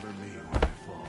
Remember me when I fall.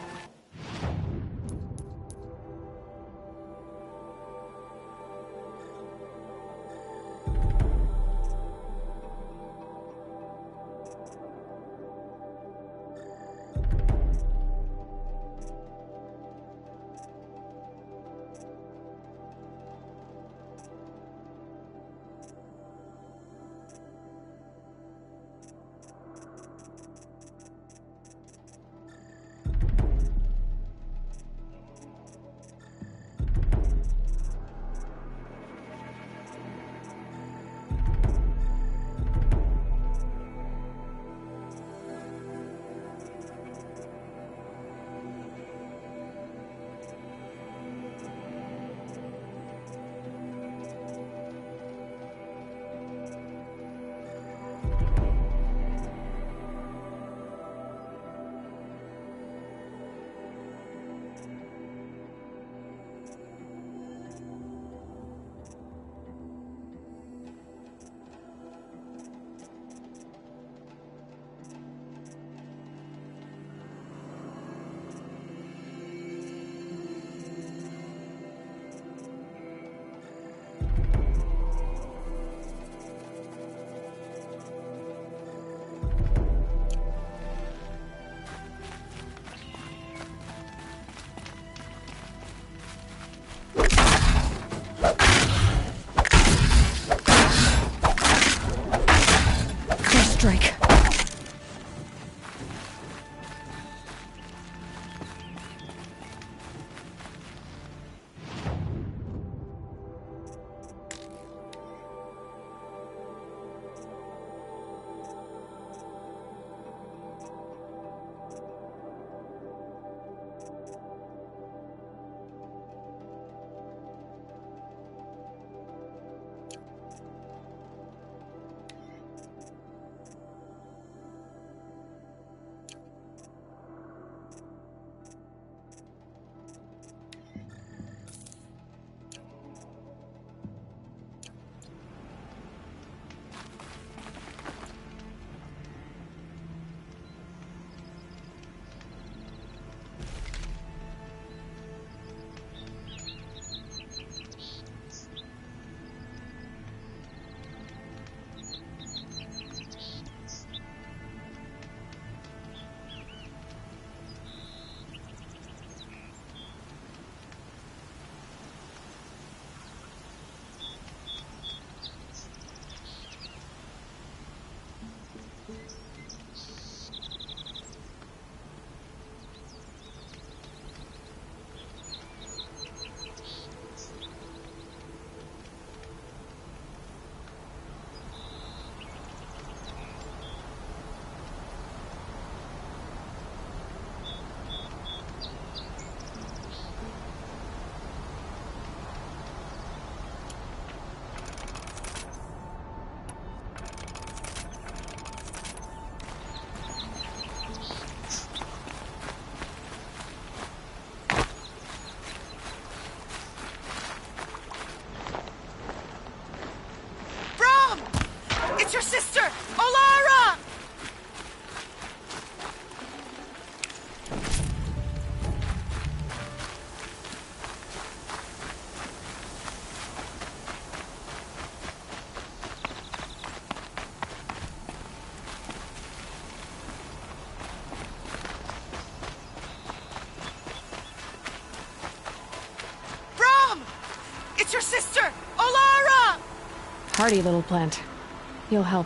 Strike. It's your sister, Olara! Brom! It's your sister, Olara! Hardy little plant. You'll help.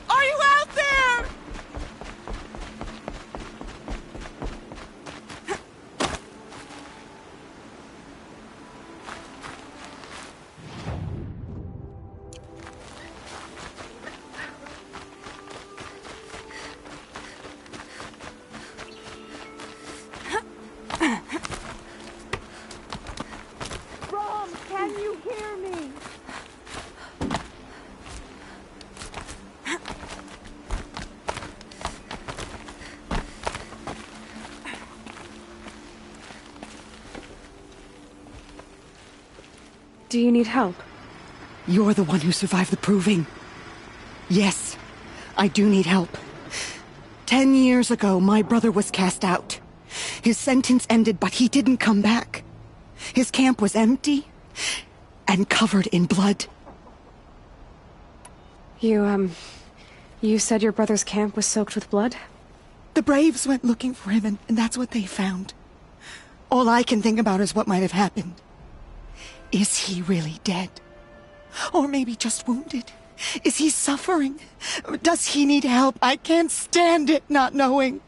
Are you out there? Do you need help? You're the one who survived the proving. Yes, I do need help. 10 years ago, my brother was cast out. His sentence ended, but he didn't come back. His camp was empty and covered in blood. You said your brother's camp was soaked with blood? The Braves went looking for him, and that's what they found. All I can think about is what might have happened. Is he really dead? Or maybe just wounded? Is he suffering? Does he need help? I can't stand it not knowing.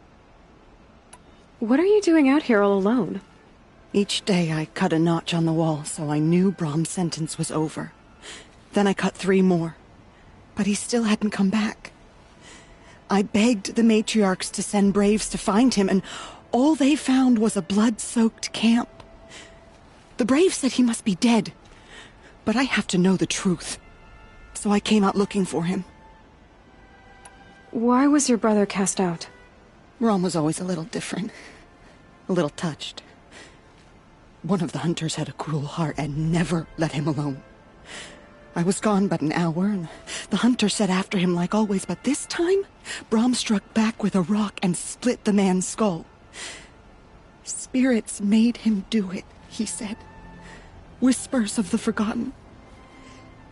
What are you doing out here all alone? Each day I cut a notch on the wall so I knew Brom's sentence was over. Then I cut 3 more. But he still hadn't come back. I begged the matriarchs to send Braves to find him, and all they found was a blood-soaked camp. The Braves said he must be dead, but I have to know the truth. So I came out looking for him. Why was your brother cast out? Brom was always a little different. A little touched. One of the hunters had a cruel heart and never let him alone. I was gone but an hour, and the hunter set after him like always, but this time, Brom struck back with a rock and split the man's skull. Spirits made him do it, he said. Whispers of the forgotten.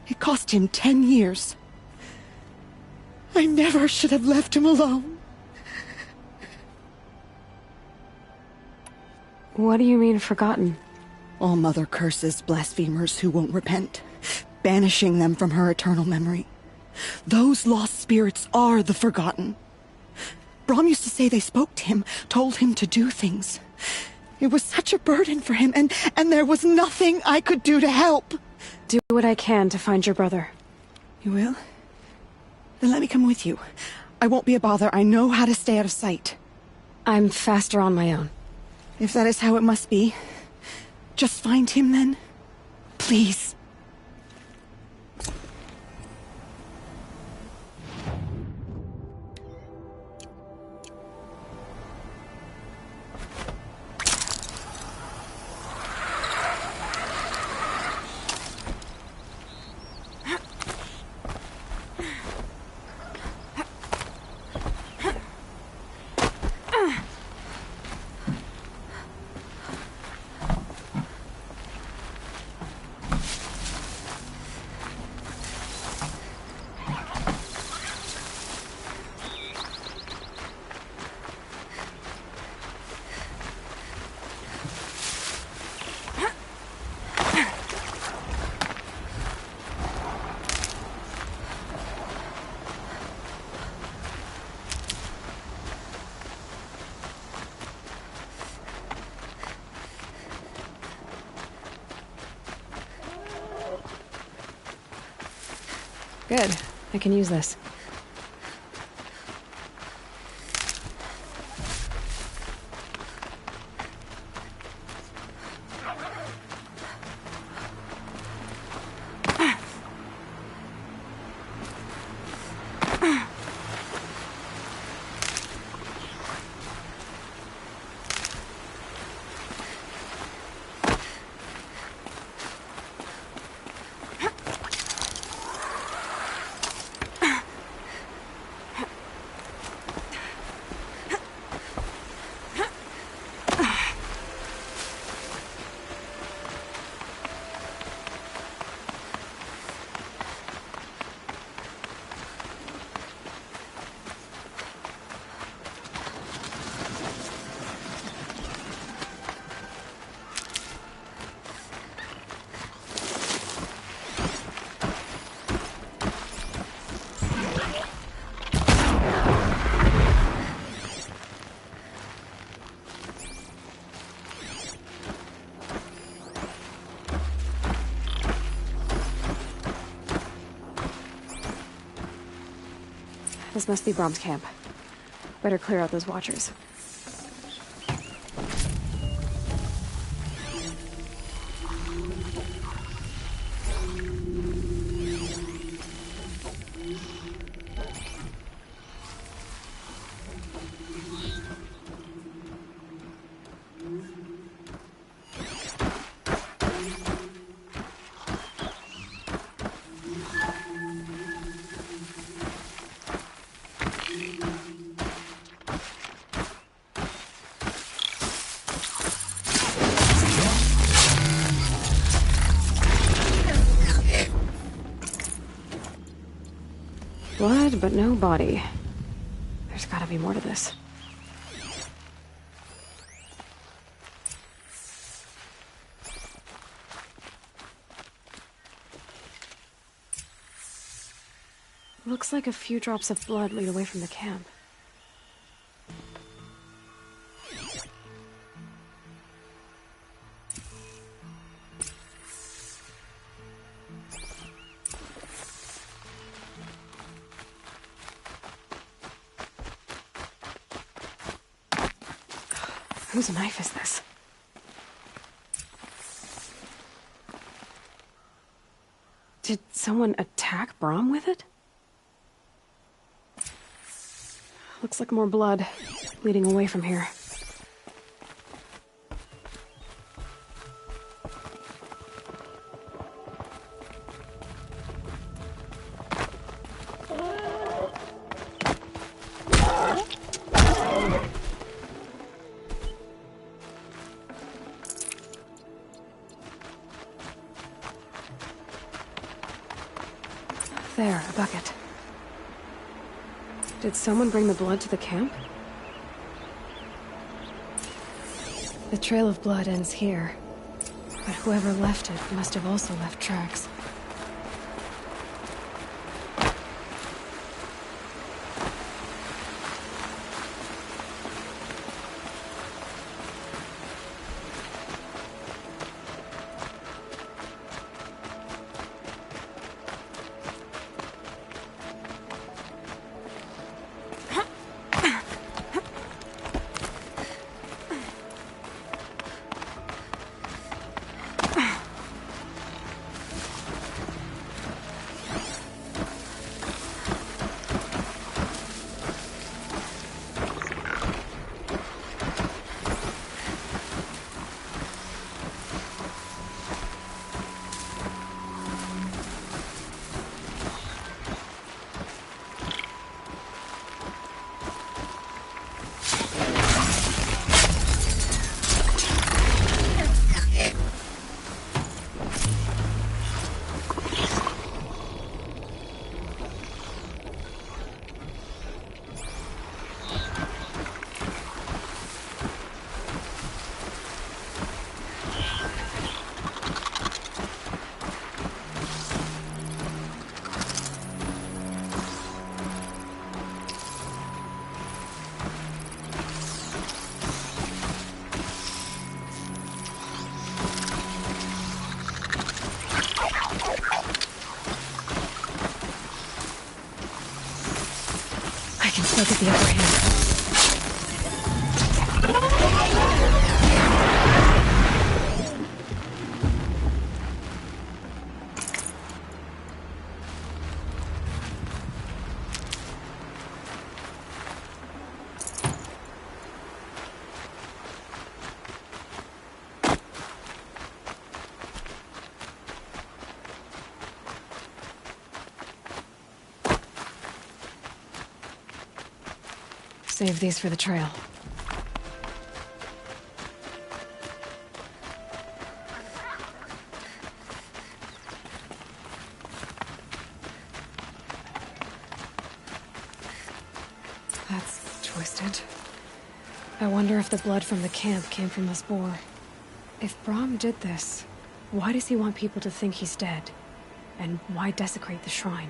It cost him 10 years. I never should have left him alone. What do you mean, forgotten? All Mother curses blasphemers who won't repent, banishing them from her eternal memory. Those lost spirits are the forgotten. Brom used to say they spoke to him, told him to do things. It was such a burden for him, and there was nothing I could do to help. Do what I can to find your brother. You will? Then let me come with you. I won't be a bother. I know how to stay out of sight. I'm faster on my own. If that is how it must be, just find him then. Please. Good. I can use this. This must be Brom's camp. Better clear out those watchers. Blood, but no body. There's gotta be more to this. Looks like a few drops of blood lead away from the camp. Whose knife is this? Did someone attack Brom with it? Looks like more blood leading away from here. There, a bucket. Did someone bring the blood to the camp? The trail of blood ends here, but whoever left it must have also left tracks. Still get the upper hand. Save these for the trail. That's twisted. I wonder if the blood from the camp came from this boar. If Brom did this, why does he want people to think he's dead? And why desecrate the shrine?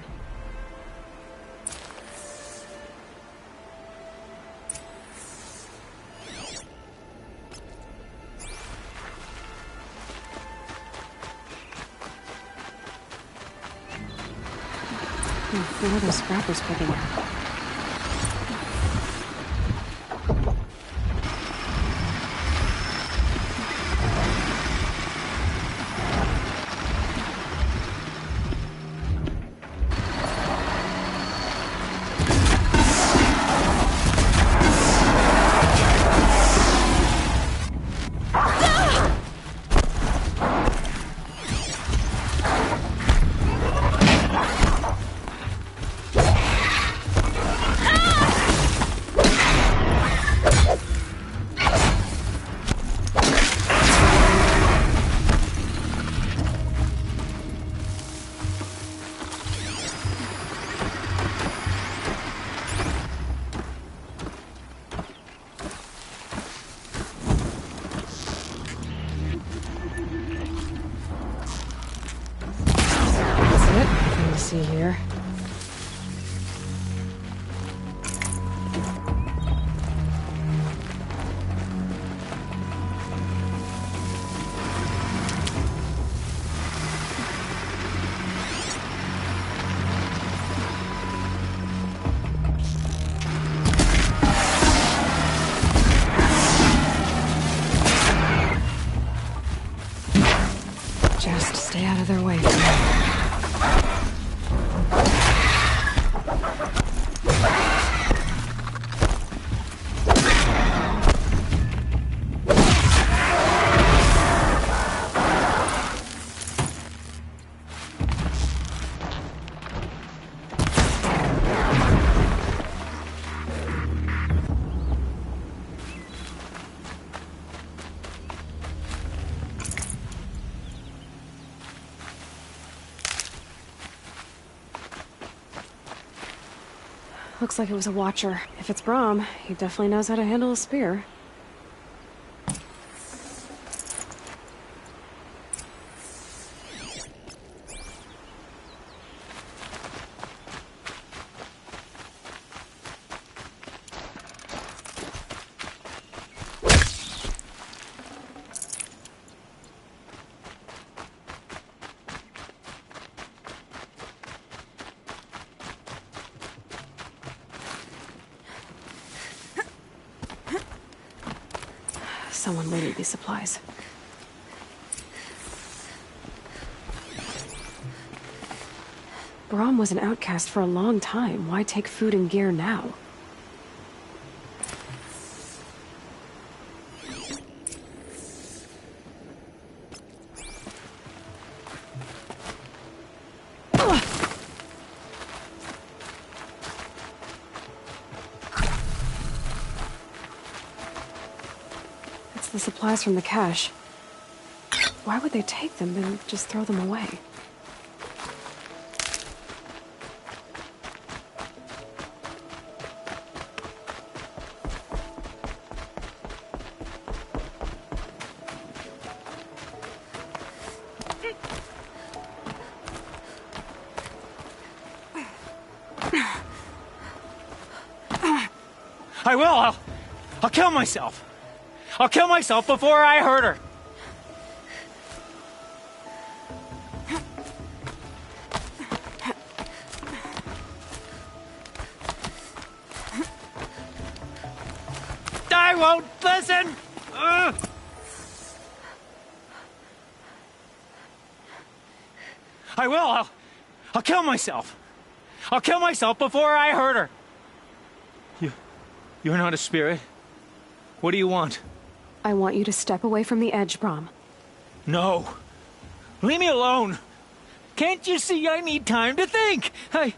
What are those scrappers picking at? Stay out of their way for now. Looks like it was a watcher. If it's Brom, he definitely knows how to handle a spear. Someone looted these supplies. Brom was an outcast for a long time. Why take food and gear now? The supplies from the cache. Why would they take them and just throw them away? I will. I'll kill myself. I'll kill myself before I hurt her. I won't listen. I will. I'll kill myself. I'll kill myself before I hurt her. You're not a spirit. What do you want? I want you to step away from the edge, Brom. No. Leave me alone. Can't you see I need time to think? How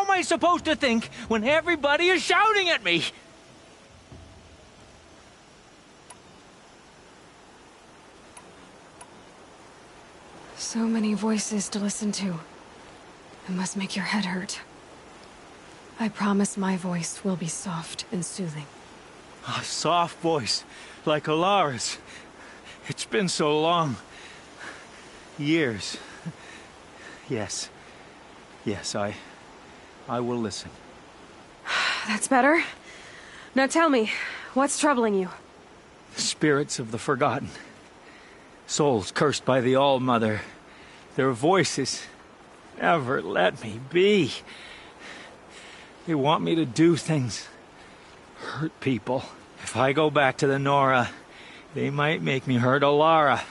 am I supposed to think when everybody is shouting at me? So many voices to listen to. It must make your head hurt. I promise my voice will be soft and soothing. A soft voice, like Alara's. It's been so long. Years. Yes. Yes, I will listen. That's better. Now tell me, what's troubling you? The spirits of the forgotten. Souls cursed by the All-Mother. Their voices never let me be. They want me to do things. Hurt people. If I go back to the Nora, they might make me hurt Alara.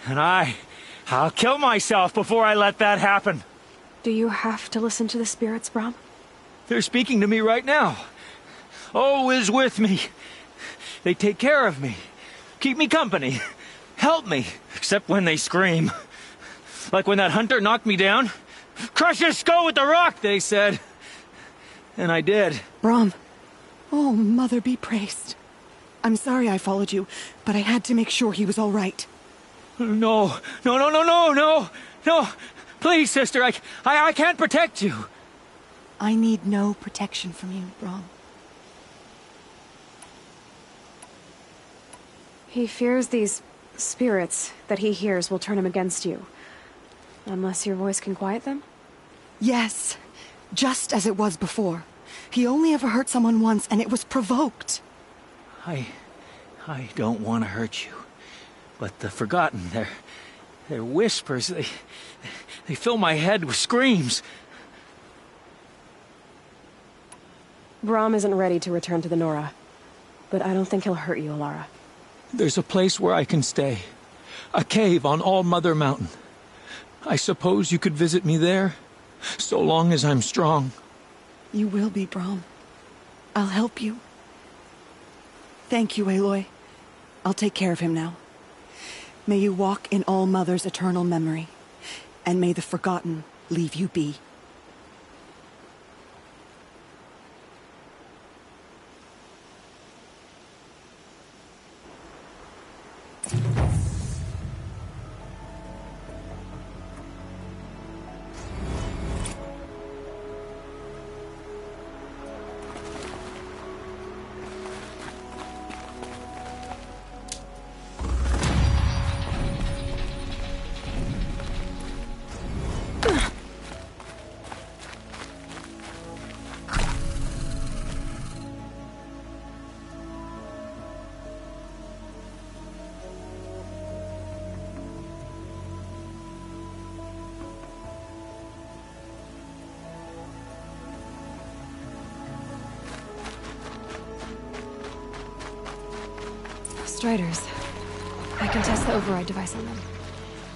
And I'll kill myself before I let that happen. Do you have to listen to the spirits, Brom? They're speaking to me right now. Oh is with me. They take care of me. Keep me company. Help me. Except when they scream. Like when that hunter knocked me down. Crush his skull with the rock, they said. And I did. Brom. Oh, Mother be praised. I'm sorry I followed you, but I had to make sure he was all right. No. Please, sister, I can't protect you. I need no protection from you, Brom. He fears these spirits that he hears will turn him against you. Unless your voice can quiet them? Yes, just as it was before. He only ever hurt someone once, and it was provoked. I don't want to hurt you. But the Forgotten, their whispers, they fill my head with screams. Brom isn't ready to return to the Nora. But I don't think he'll hurt you, Alara. There's a place where I can stay. A cave on All Mother Mountain. I suppose you could visit me there, so long as I'm strong. You will be, Brom. I'll help you. Thank you, Aloy. I'll take care of him now. May you walk in All Mother's eternal memory, and may the Forgotten leave you be. Striders. I can test the override device on them.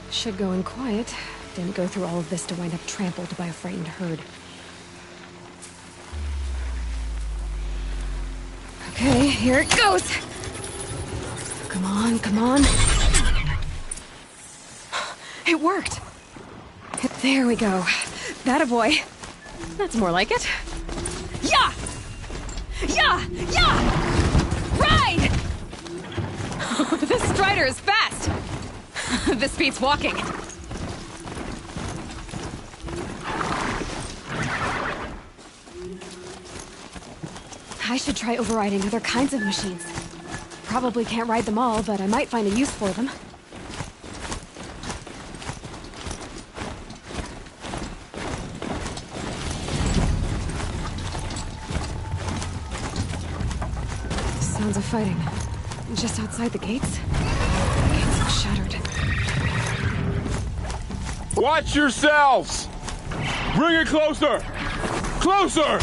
Should go in quiet. Didn't go through all of this to wind up trampled by a frightened herd. Okay, here it goes! Come on, come on. It worked! There we go. That a boy. That's more like it. Yeah! Yeah! Yeah! Ride! This Strider is fast! This beats walking. I should try overriding other kinds of machines. Probably can't ride them all, but I might find a use for them. Sounds of fighting. Just outside the gates? The gates are shattered. Watch yourselves! Bring it closer! Closer!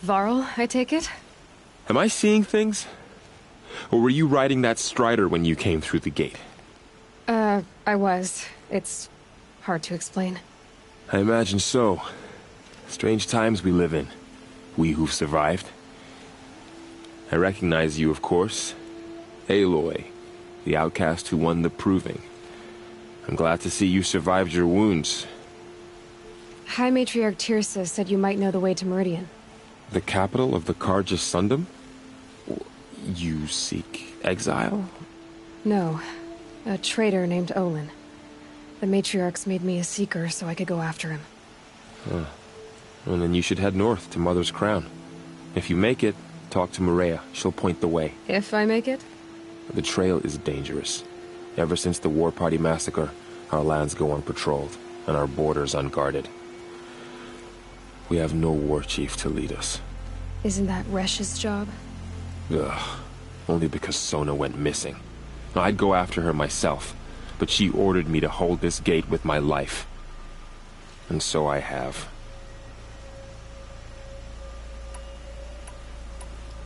Varl, I take it? Am I seeing things? Or were you riding that Strider when you came through the gate? I was. It's hard to explain. I imagine so. Strange times we live in. We who've survived. I recognize you, of course. Aloy, the outcast who won the proving. I'm glad to see you survived your wounds. High Matriarch Tirsa said you might know the way to Meridian. The capital of the Carja Sundom? You seek exile? No. A traitor named Olin. The Matriarchs made me a seeker so I could go after him. Well, then you should head north to Mother's Crown. If you make it, talk to Maria. She'll point the way. If I make it? The trail is dangerous. Ever since the War Party massacre, our lands go unpatrolled, and our borders unguarded. We have no war chief to lead us. Isn't that Resh's job? Ugh. Only because Sona went missing. I'd go after her myself, but she ordered me to hold this gate with my life. And so I have.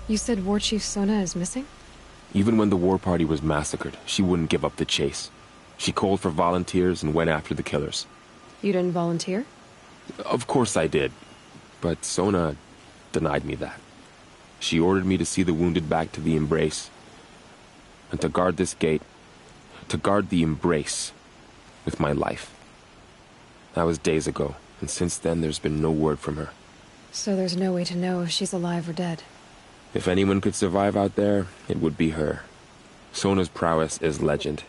You said War Chief Sona is missing? Even when the War Party was massacred, she wouldn't give up the chase. She called for volunteers and went after the killers. You didn't volunteer? Of course I did. But Sona denied me that. She ordered me to see the wounded back to the Embrace. And to guard this gate. To guard the Embrace. With my life. That was days ago, and since then there's been no word from her. So there's no way to know if she's alive or dead. If anyone could survive out there, it would be her. Sona's prowess is legend.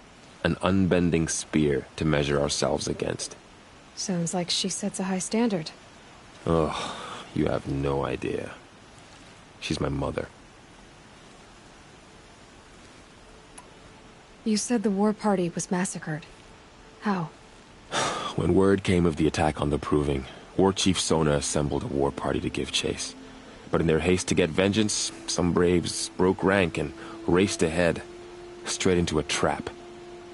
An unbending spear to measure ourselves against. Sounds like she sets a high standard. Oh, you have no idea. She's my mother. You said the War Party was massacred. How? When word came of the attack on the Proving, War Chief Sona assembled a war party to give chase. But in their haste to get vengeance, some braves broke rank and raced ahead, straight into a trap.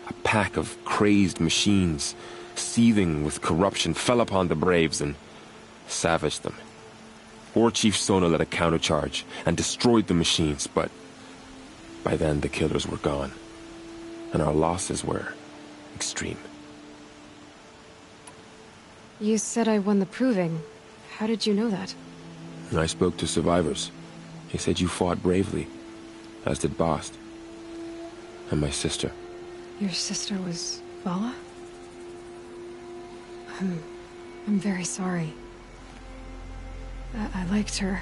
A pack of crazed machines, seething with corruption, fell upon the Braves and savaged them. War Chief Sona led a countercharge and destroyed the machines, but by then the killers were gone, and our losses were extreme. You said I won the proving. How did you know that? I spoke to survivors. They said you fought bravely, as did Bast. And my sister. Your sister was Vala? I'm very sorry. I liked her.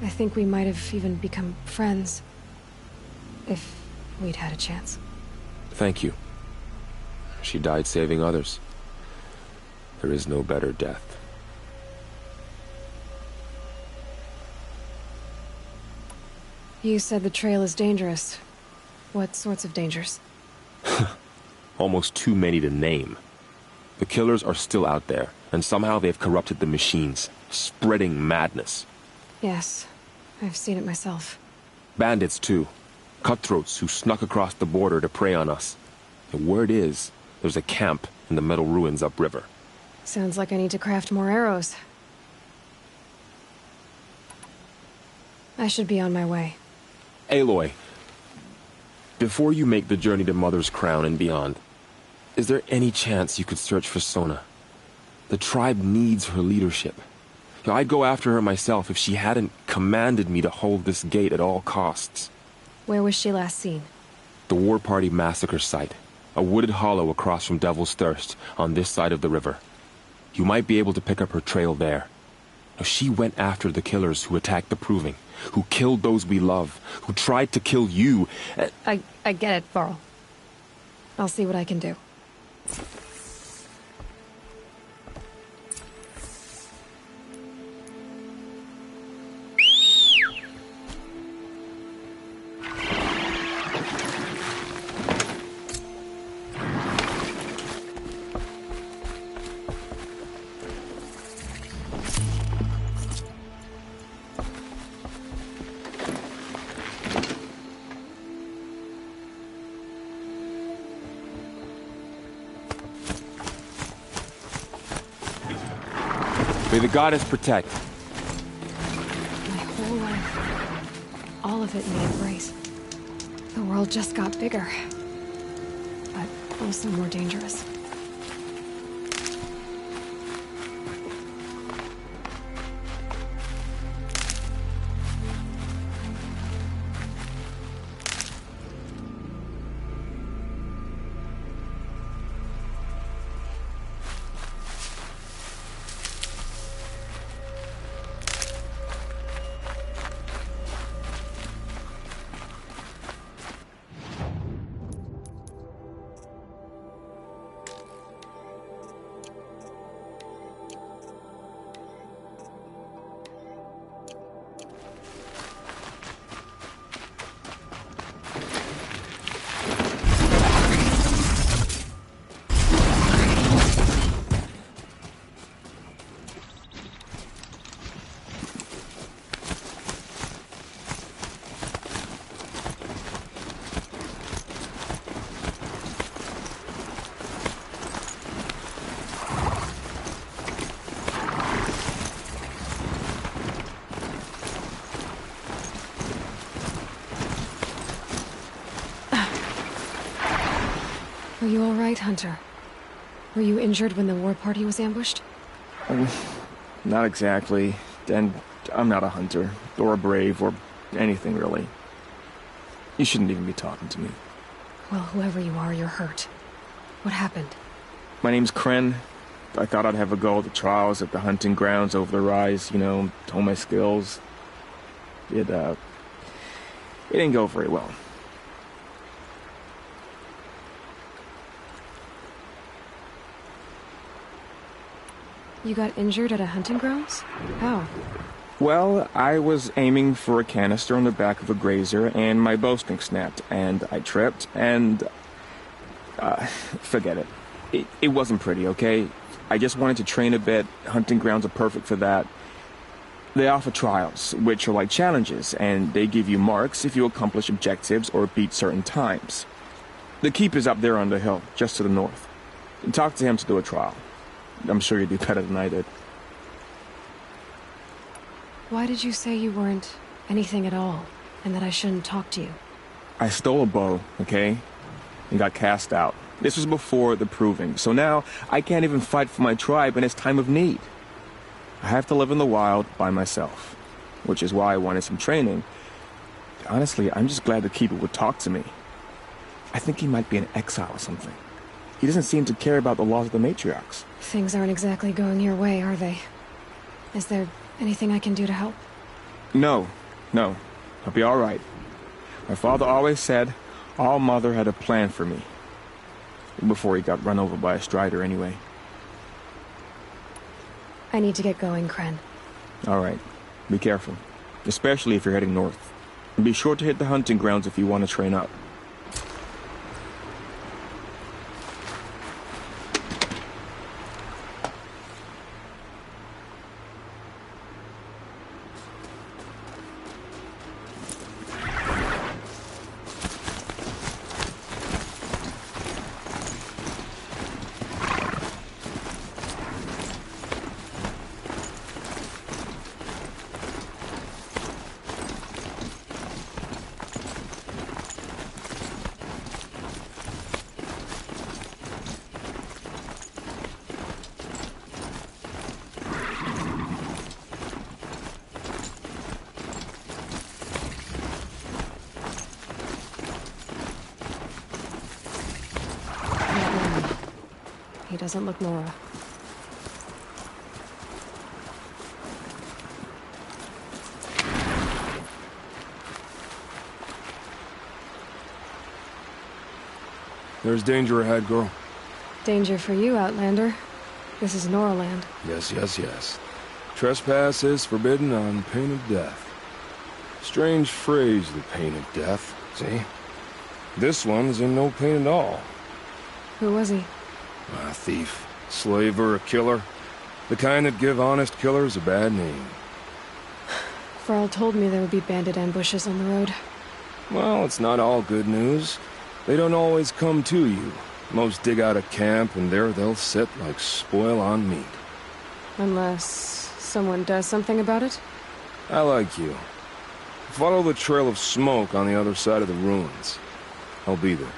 I think we might have even become friends. If we'd had a chance. Thank you. She died saving others. There is no better death. You said the trail is dangerous. What sorts of dangers? Almost too many to name. The killers are still out there, and somehow they've corrupted the machines, spreading madness. Yes, I've seen it myself. Bandits, too. Cutthroats who snuck across the border to prey on us. The word is, there's a camp in the metal ruins upriver. Sounds like I need to craft more arrows. I should be on my way. Aloy, before you make the journey to Mother's Crown and beyond, is there any chance you could search for Sona? The tribe needs her leadership. I'd go after her myself if she hadn't commanded me to hold this gate at all costs. Where was she last seen? The War Party massacre site. A wooded hollow across from Devil's Thirst, on this side of the river. You might be able to pick up her trail there. Now, she went after the killers who attacked the Proving, who killed those we love, who tried to kill you. I get it, Varl. I'll see what I can do. May the goddess protect. My whole life, all of it in the embrace. The world just got bigger, but also more dangerous. Are you all right, Hunter? Were you injured when the war party was ambushed? Not exactly. And I'm not a hunter, or a brave, or anything really. You shouldn't even be talking to me. Well, whoever you are, you're hurt. What happened? My name's Kren. I thought I'd have a go at the trials at the hunting grounds over the rise, you know, hone my skills. It didn't go very well. You got injured at a hunting grounds? How? Well, I was aiming for a canister on the back of a grazer, and my bowstring snapped, and I tripped, and... forget it. It wasn't pretty, okay? I just wanted to train a bit. Hunting grounds are perfect for that. They offer trials, which are like challenges, and they give you marks if you accomplish objectives or beat certain times. The keep is up there on the hill, just to the north. Talk to him to do a trial. I'm sure you'd do better than I did. Why did you say you weren't anything at all, and that I shouldn't talk to you? I stole a bow, okay? And got cast out. This was before the proving, so now I can't even fight for my tribe in its time of need. I have to live in the wild by myself, which is why I wanted some training. Honestly, I'm just glad the keeper would talk to me. I think he might be in exile or something. He doesn't seem to care about the laws of the matriarchs. Things aren't exactly going your way, are they? Is there anything I can do to help? No. I'll be all right. My father always said All Mother had a plan for me. Before he got run over by a strider, anyway. I need to get going, Kren. All right. Be careful. Especially if you're heading north. And be sure to hit the hunting grounds if you want to train up. He doesn't look Nora. There's danger ahead, girl. Danger for you, Outlander. This is Nora land. Yes. Trespass is forbidden on pain of death. Strange phrase, the pain of death, see? This one's in no pain at all. Who was he? A thief, slaver, a killer. The kind that give honest killers a bad name. Farrell told me there would be bandit ambushes on the road. Well, it's not all good news. They don't always come to you. Most dig out a camp, and there they'll sit like spoil on meat. Unless someone does something about it? I like you. Follow the trail of smoke on the other side of the ruins. I'll be there.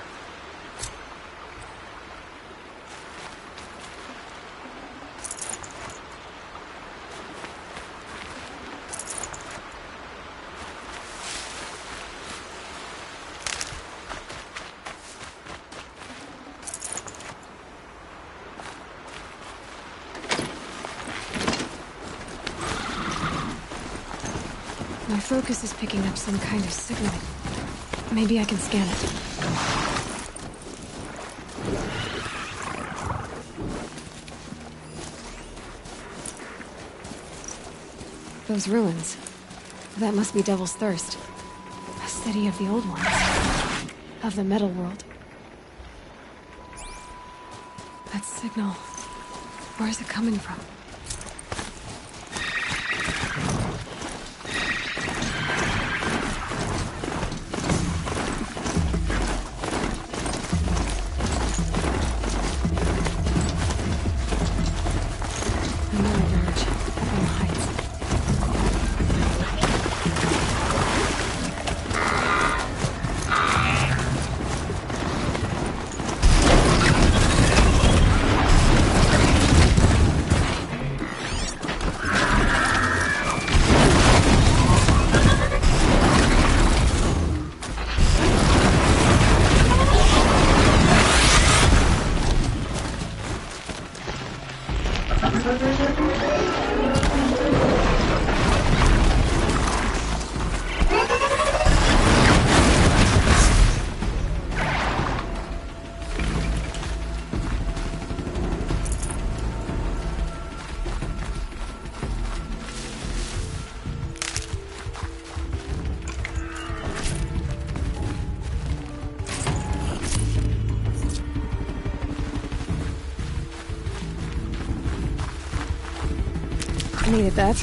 My focus is picking up some kind of signal. Maybe I can scan it. Those ruins. That must be Devil's Thirst. A city of the old ones. Of the metal world. That signal. Where is it coming from? Needed that.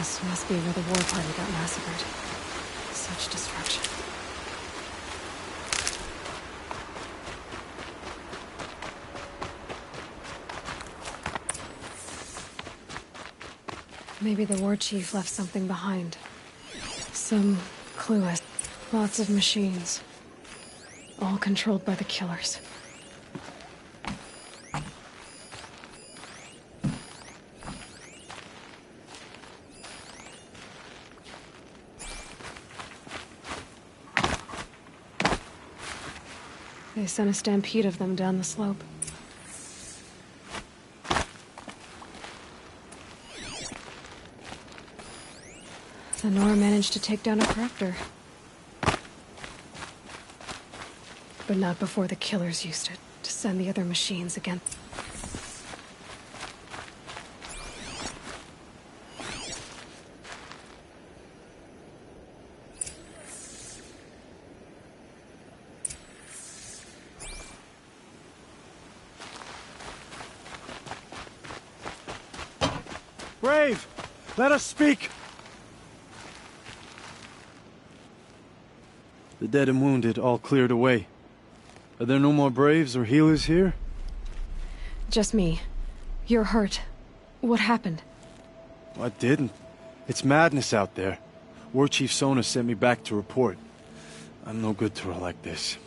This must be where the war party got massacred. Such destruction. Maybe the war chief left something behind. Some clue. Lots of machines. All controlled by the killers. They sent a stampede of them down the slope. The Nora managed to take down a corruptor. But not before the killers used it to send the other machines again. Brave! Let us speak! The dead and wounded all cleared away. Are there no more Braves or healers here? Just me. You're hurt. What happened? I didn't. It's madness out there. War Chief Sona sent me back to report. I'm no good to her like this.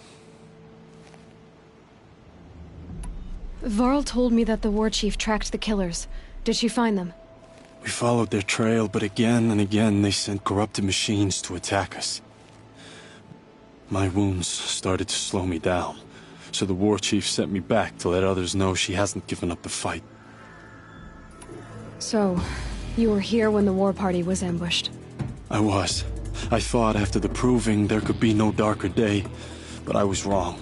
Varl told me that the war chief tracked the killers. Did she find them? We followed their trail, but again and again they sent corrupted machines to attack us. My wounds started to slow me down, so the war chief sent me back to let others know she hasn't given up the fight. So, you were here when the war party was ambushed? I was. I thought after the proving there could be no darker day, but I was wrong.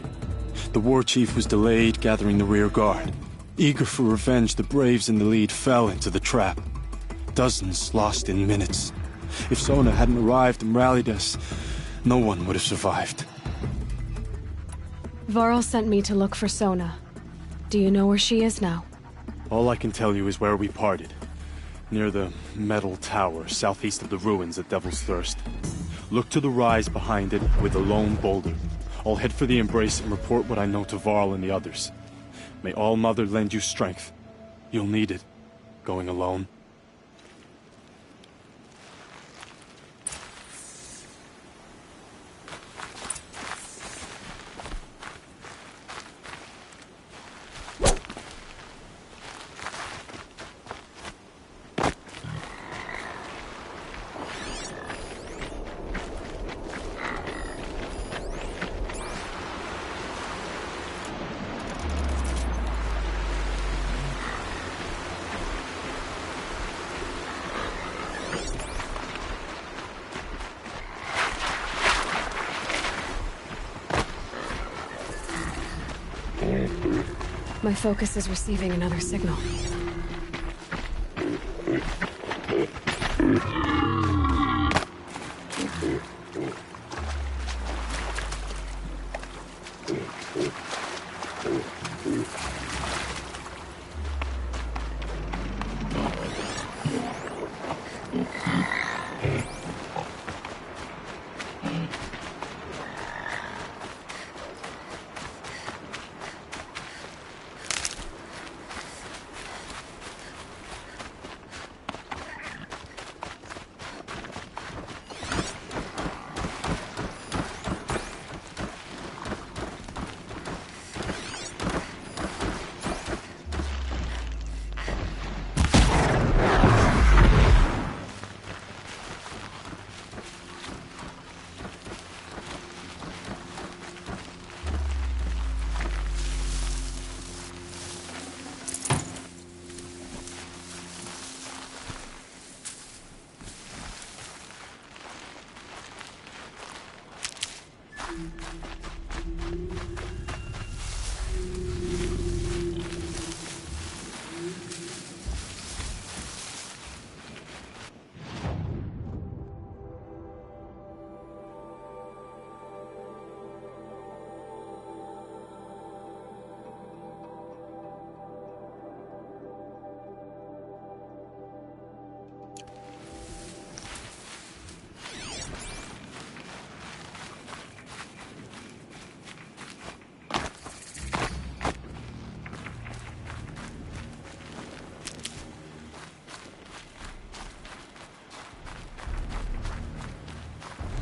The war chief was delayed gathering the rear guard. Eager for revenge, the Braves in the lead fell into the trap. Dozens lost in minutes. If Sona hadn't arrived and rallied us, no one would have survived. Varl sent me to look for Sona. Do you know where she is now? All I can tell you is where we parted. Near the metal tower, southeast of the ruins at Devil's Thirst. Look to the rise behind it with a lone boulder. I'll head for the embrace and report what I know to Varl and the others. May All Mother lend you strength. You'll need it, going alone. My focus is receiving another signal.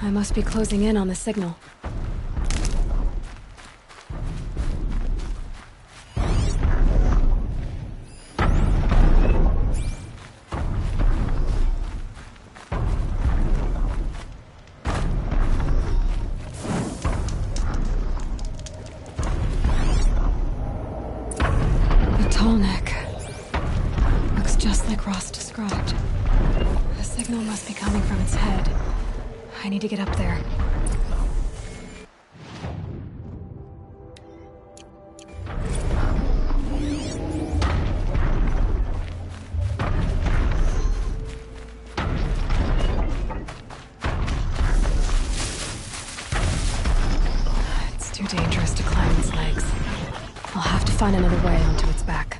I must be closing in on the signal. The tall neck. Looks just like Ross described. The signal must be coming from its head. I need to get up there. It's too dangerous to climb its legs. I'll have to find another way onto its back.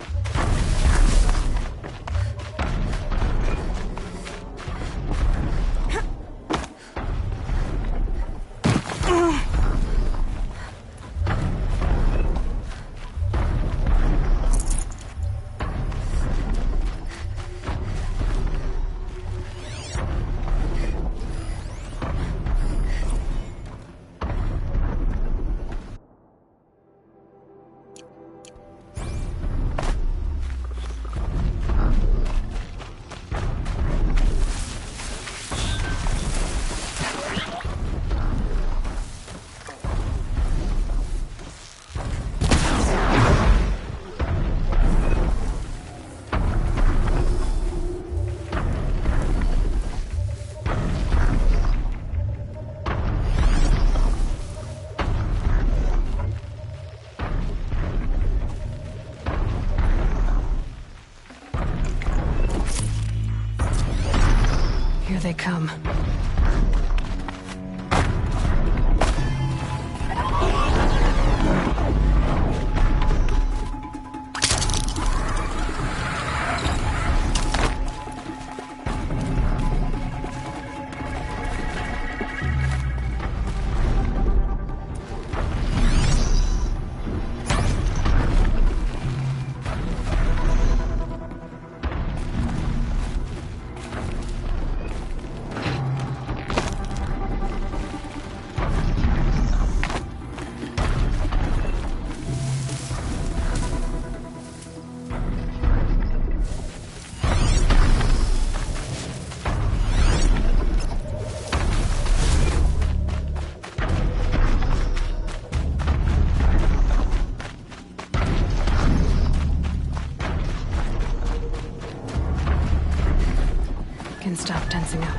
Here they come. Can stop tensing up.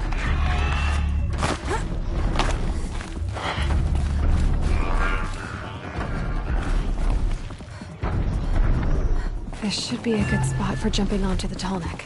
This should be a good spot for jumping onto the tall neck.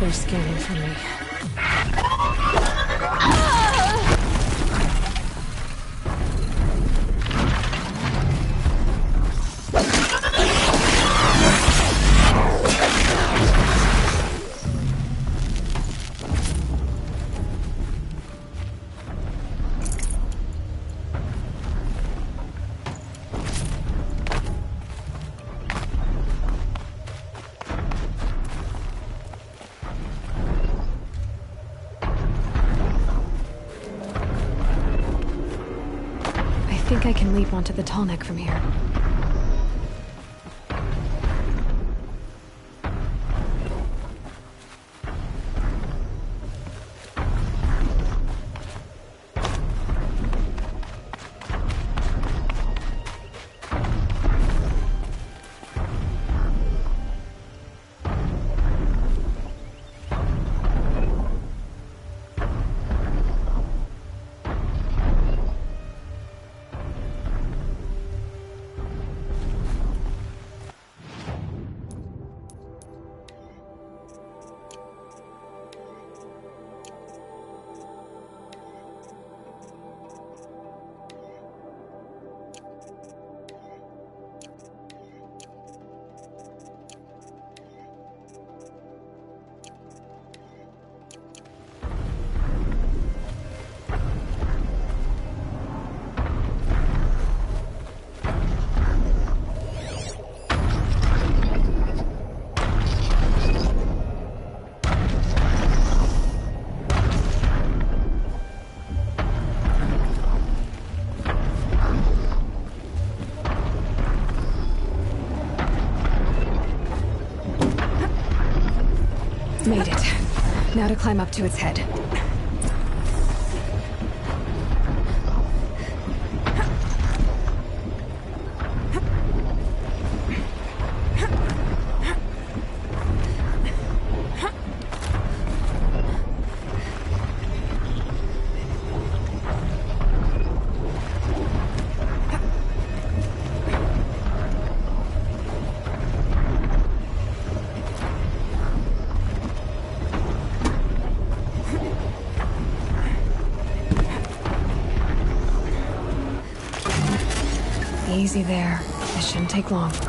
They're scanning for me. I think I can leap onto the tall neck from here. Made it. Now to climb up to its head. Easy there. This shouldn't take long. This is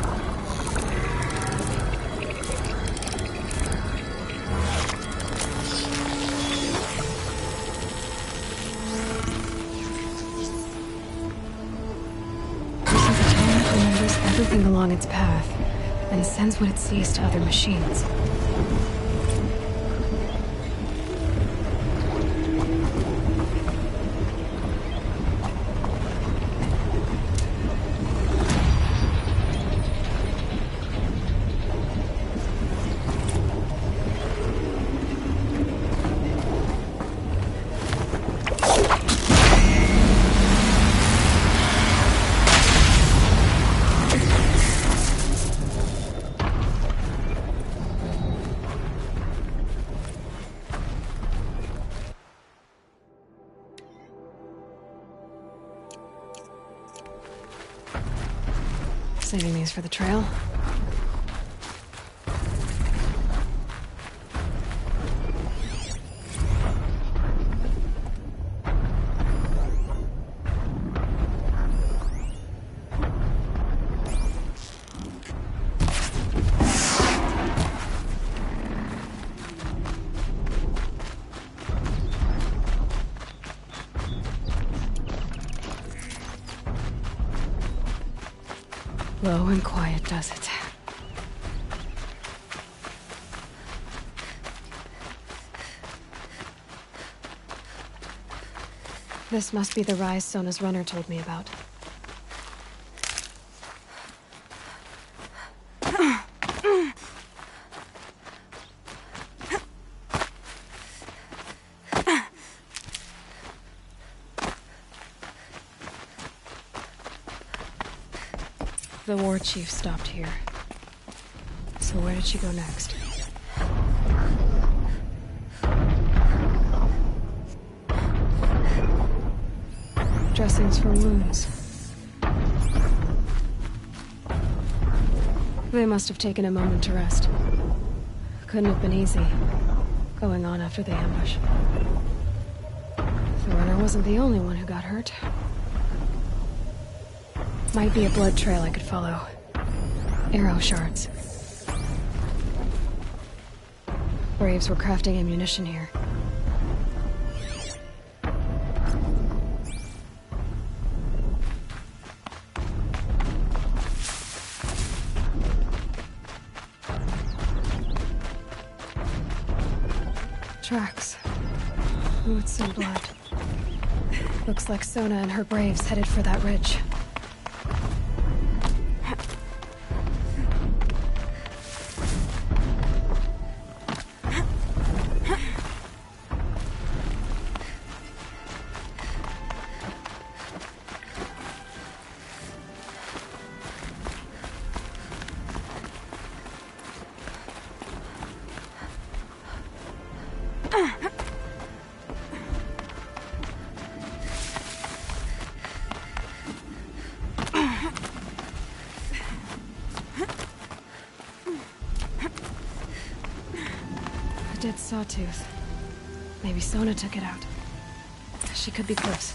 a tower that remembers everything along its path and sends what it sees to other machines. Saving these for the trail. Low and quiet does it. This must be the rise Sona's runner told me about. The war chief stopped here. So where did she go next? Dressings for wounds. They must have taken a moment to rest. Couldn't have been easy, going on after the ambush. The runner wasn't the only one who got hurt. Might be a blood trail I could follow. Arrow shards. Braves were crafting ammunition here. Tracks. Boots and blood. Looks like Sona and her braves headed for that ridge. Dead sawtooth. Maybe Sona took it out. She could be close.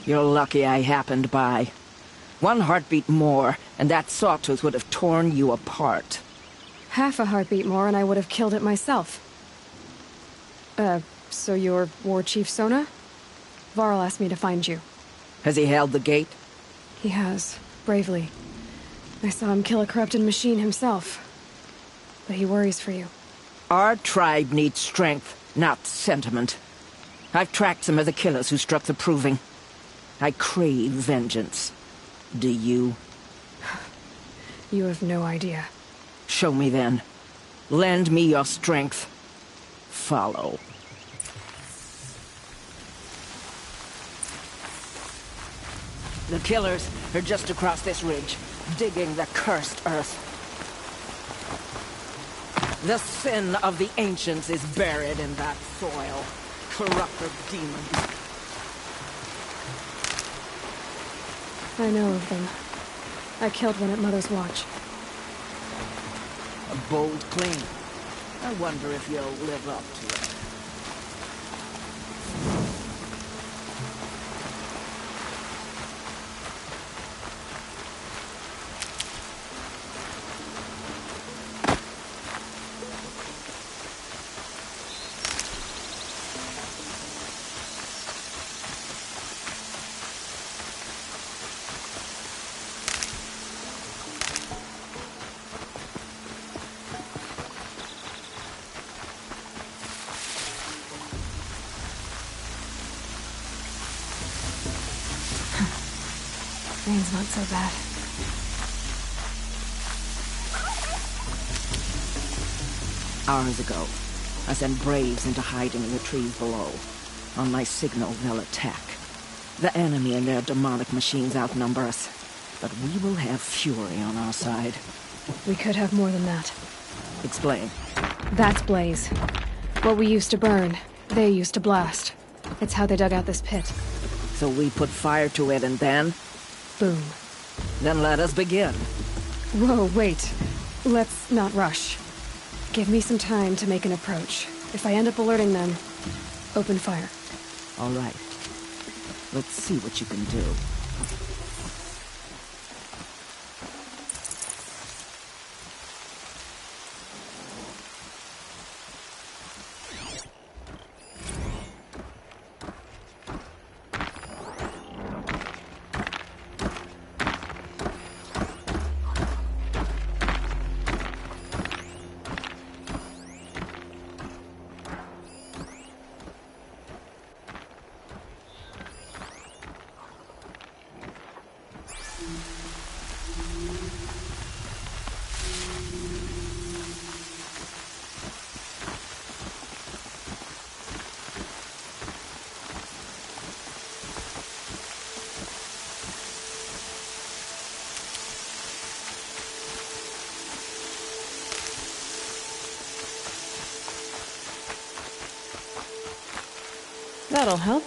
You're lucky I happened by. One heartbeat more, and that sawtooth would have torn you apart. Half a heartbeat more and I would have killed it myself. So you're War Chief Sona? Varl asked me to find you. Has he held the gate? He has, bravely. I saw him kill a corrupted machine himself. But he worries for you. Our tribe needs strength, not sentiment. I've tracked some of the killers who struck the Proving. I crave vengeance. Do you? You have no idea. Show me then. Lend me your strength. Follow. The killers are just across this ridge, digging the cursed earth. The sin of the ancients is buried in that soil. Corrupted demons. I know of them. I killed one at Mother's Watch. A bold claim. I wonder if you'll live up to it. Rain's not so bad. Hours ago, I sent Braves into hiding in the trees below. On my signal, they'll attack. The enemy and their demonic machines outnumber us, but we will have fury on our side. We could have more than that. Explain. That's Blaze. What we used to burn, they used to blast. It's how they dug out this pit. So we put fire to it and then? Boom. Then let us begin. Whoa, wait. Let's not rush. Give me some time to make an approach. If I end up alerting them, open fire. All right. Let's see what you can do. That'll help.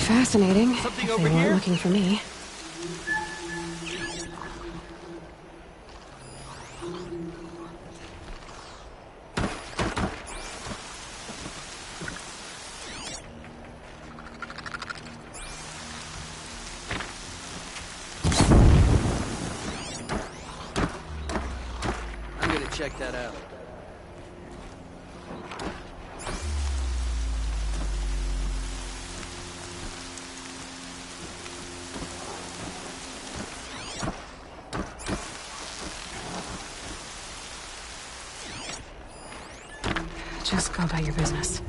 Fascinating. Something if over they weren't here? looking for me. I'm gonna check that out. Just go about your business.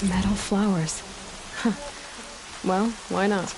Metal flowers. Huh. Well, why not?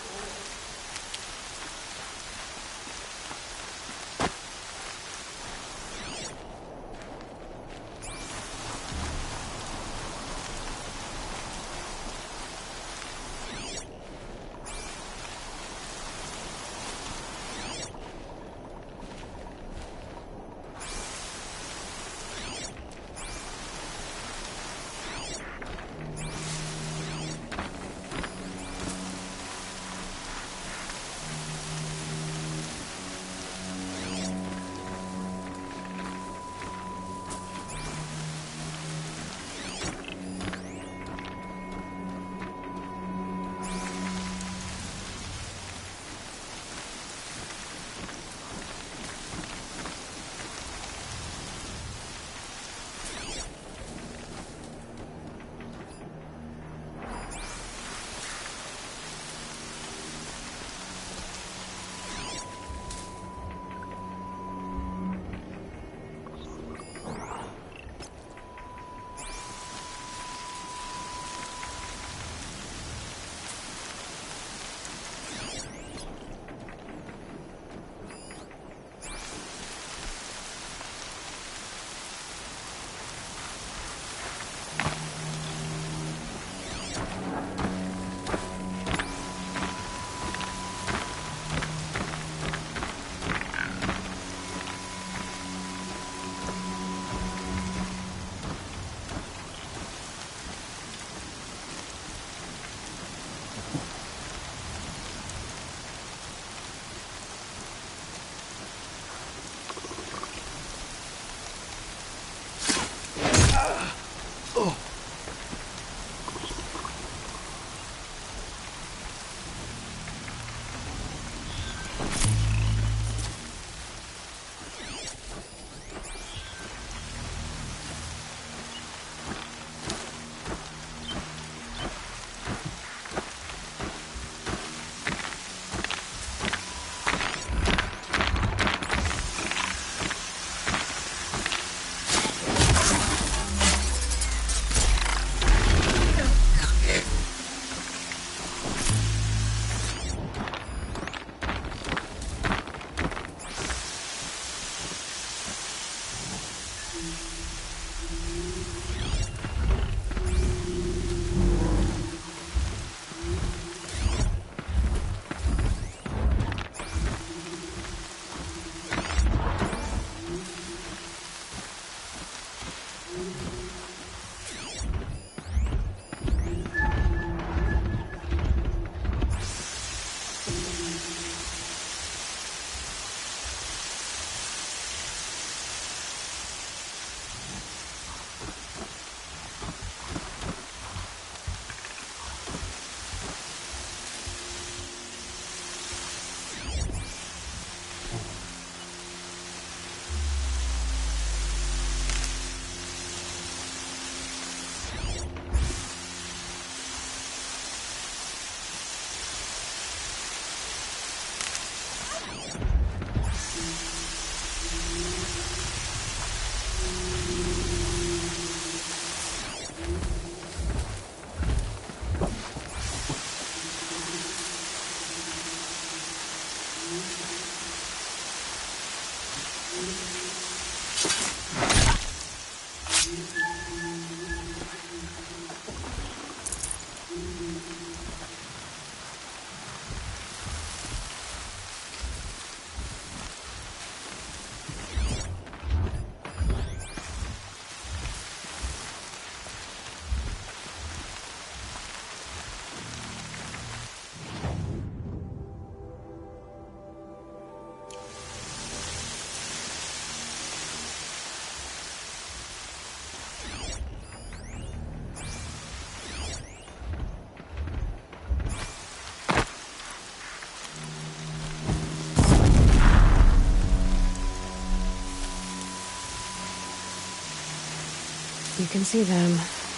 You can see them.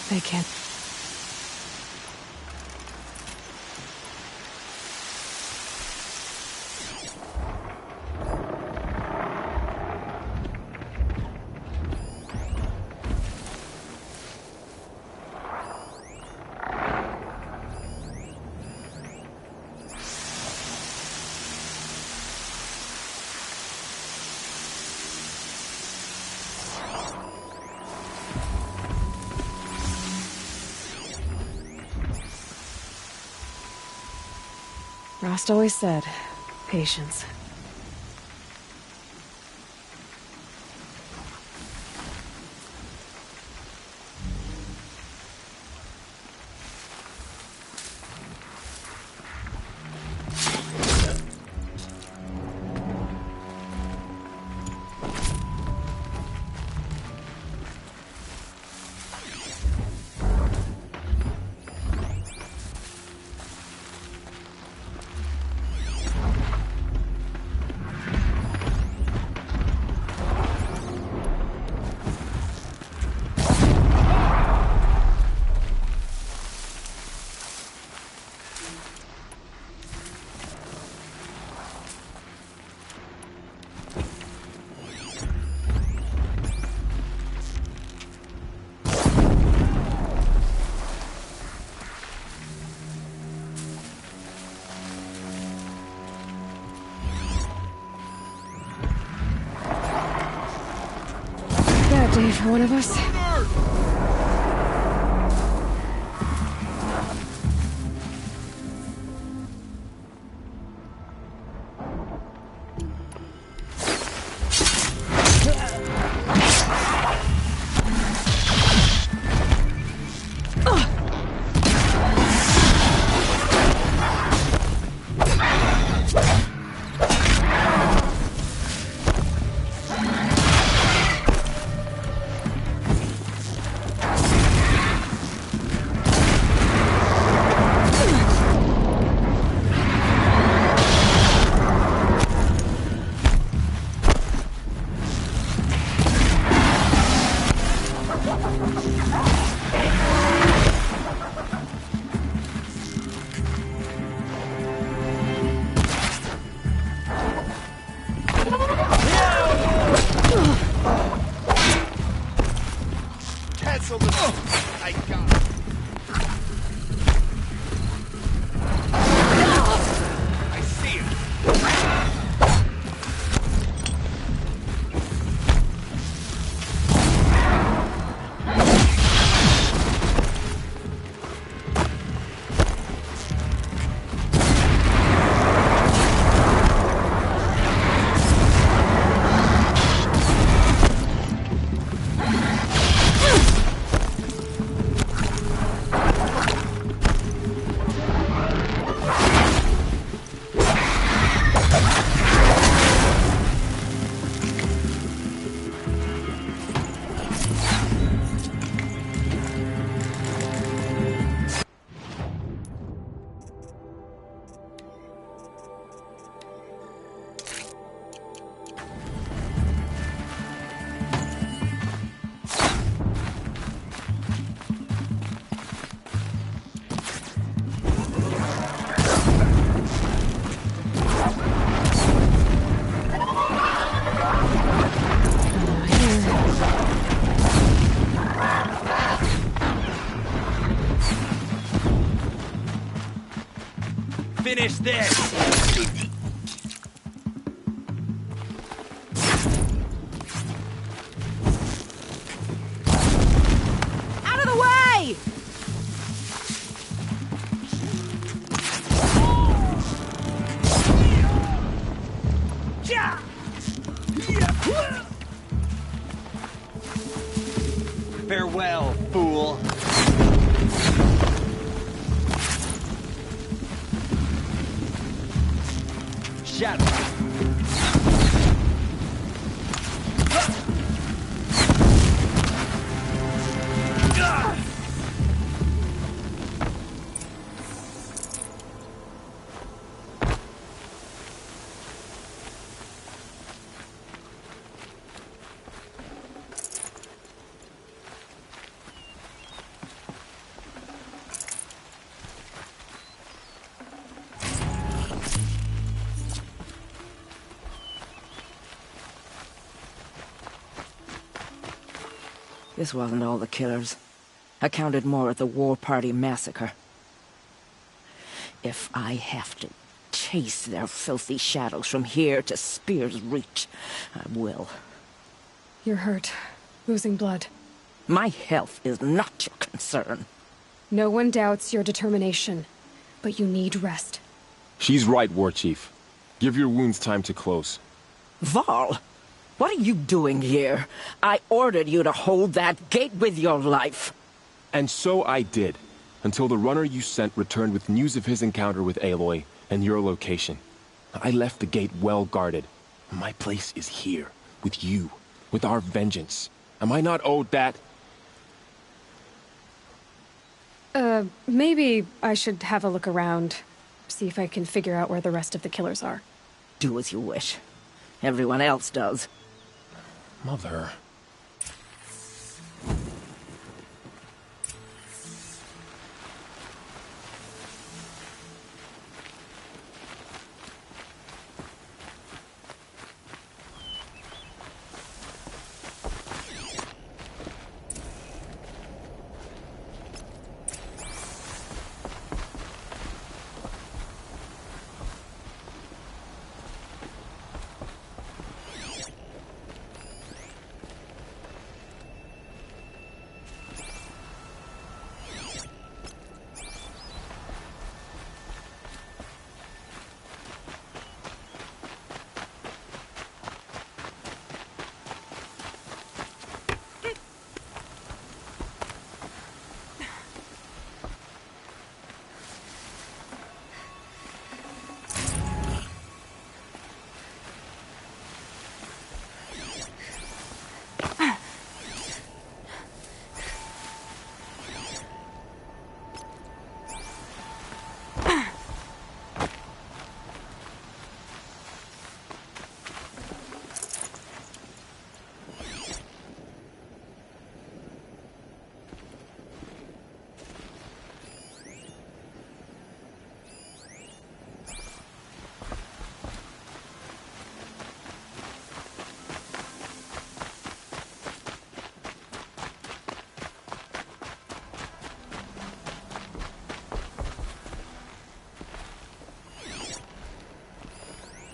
They can't. Rost always said, patience. Bad day for one of us. I got it. I see it. Finish this! Farewell, fool. Shadow. This wasn't all the killers. I counted more at the War Party massacre. If I have to chase their filthy shadows from here to Spear's Reach, I will. You're hurt. Losing blood. My health is not your concern. No one doubts your determination, but you need rest. She's right, War Chief. Give your wounds time to close. Val, what are you doing here? I ordered you to hold that gate with your life. And so I did, until the runner you sent returned with news of his encounter with Aloy and your location. I left the gate well guarded. My place is here, with you, with our vengeance. Am I not owed that? Maybe I should have a look around. See if I can figure out where the rest of the killers are. Do as you wish. Everyone else does. Mother...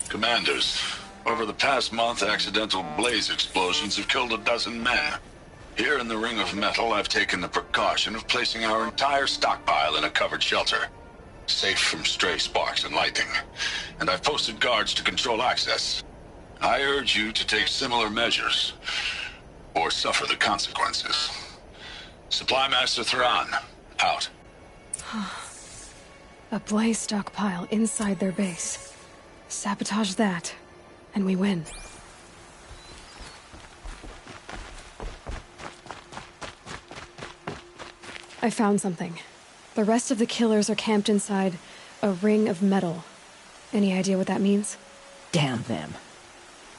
Commanders, over the past month, accidental blaze explosions have killed 12 men. Here in the Ring of Metal, I've taken the precaution of placing our entire stockpile in a covered shelter, safe from stray sparks and lightning. And I've posted guards to control access. I urge you to take similar measures, or suffer the consequences. Supply Master Thrawn, out. A blaze stockpile inside their base. Sabotage that, and we win. I found something. The rest of the killers are camped inside a ring of metal. Any idea what that means? Damn them.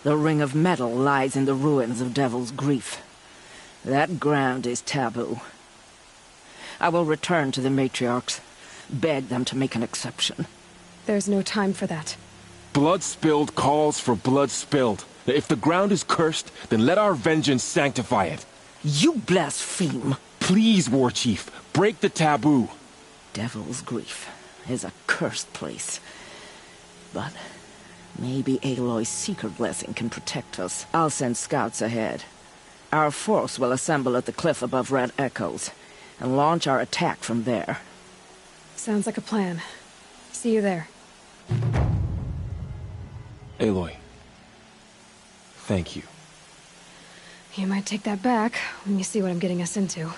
The Ring of Metal lies in the ruins of Devil's Grief. That ground is taboo. I will return to the matriarchs, beg them to make an exception. There's no time for that. Blood spilled calls for blood spilled. If the ground is cursed, then let our vengeance sanctify it. You blaspheme. Please, War Chief, break the taboo. Devil's Grief is a cursed place. But maybe Aloy's secret blessing can protect us. I'll send scouts ahead. Our force will assemble at the cliff above Red Echoes, and launch our attack from there. Sounds like a plan. See you there. Aloy, Thank you. You might take that back when you see what I'm getting us into.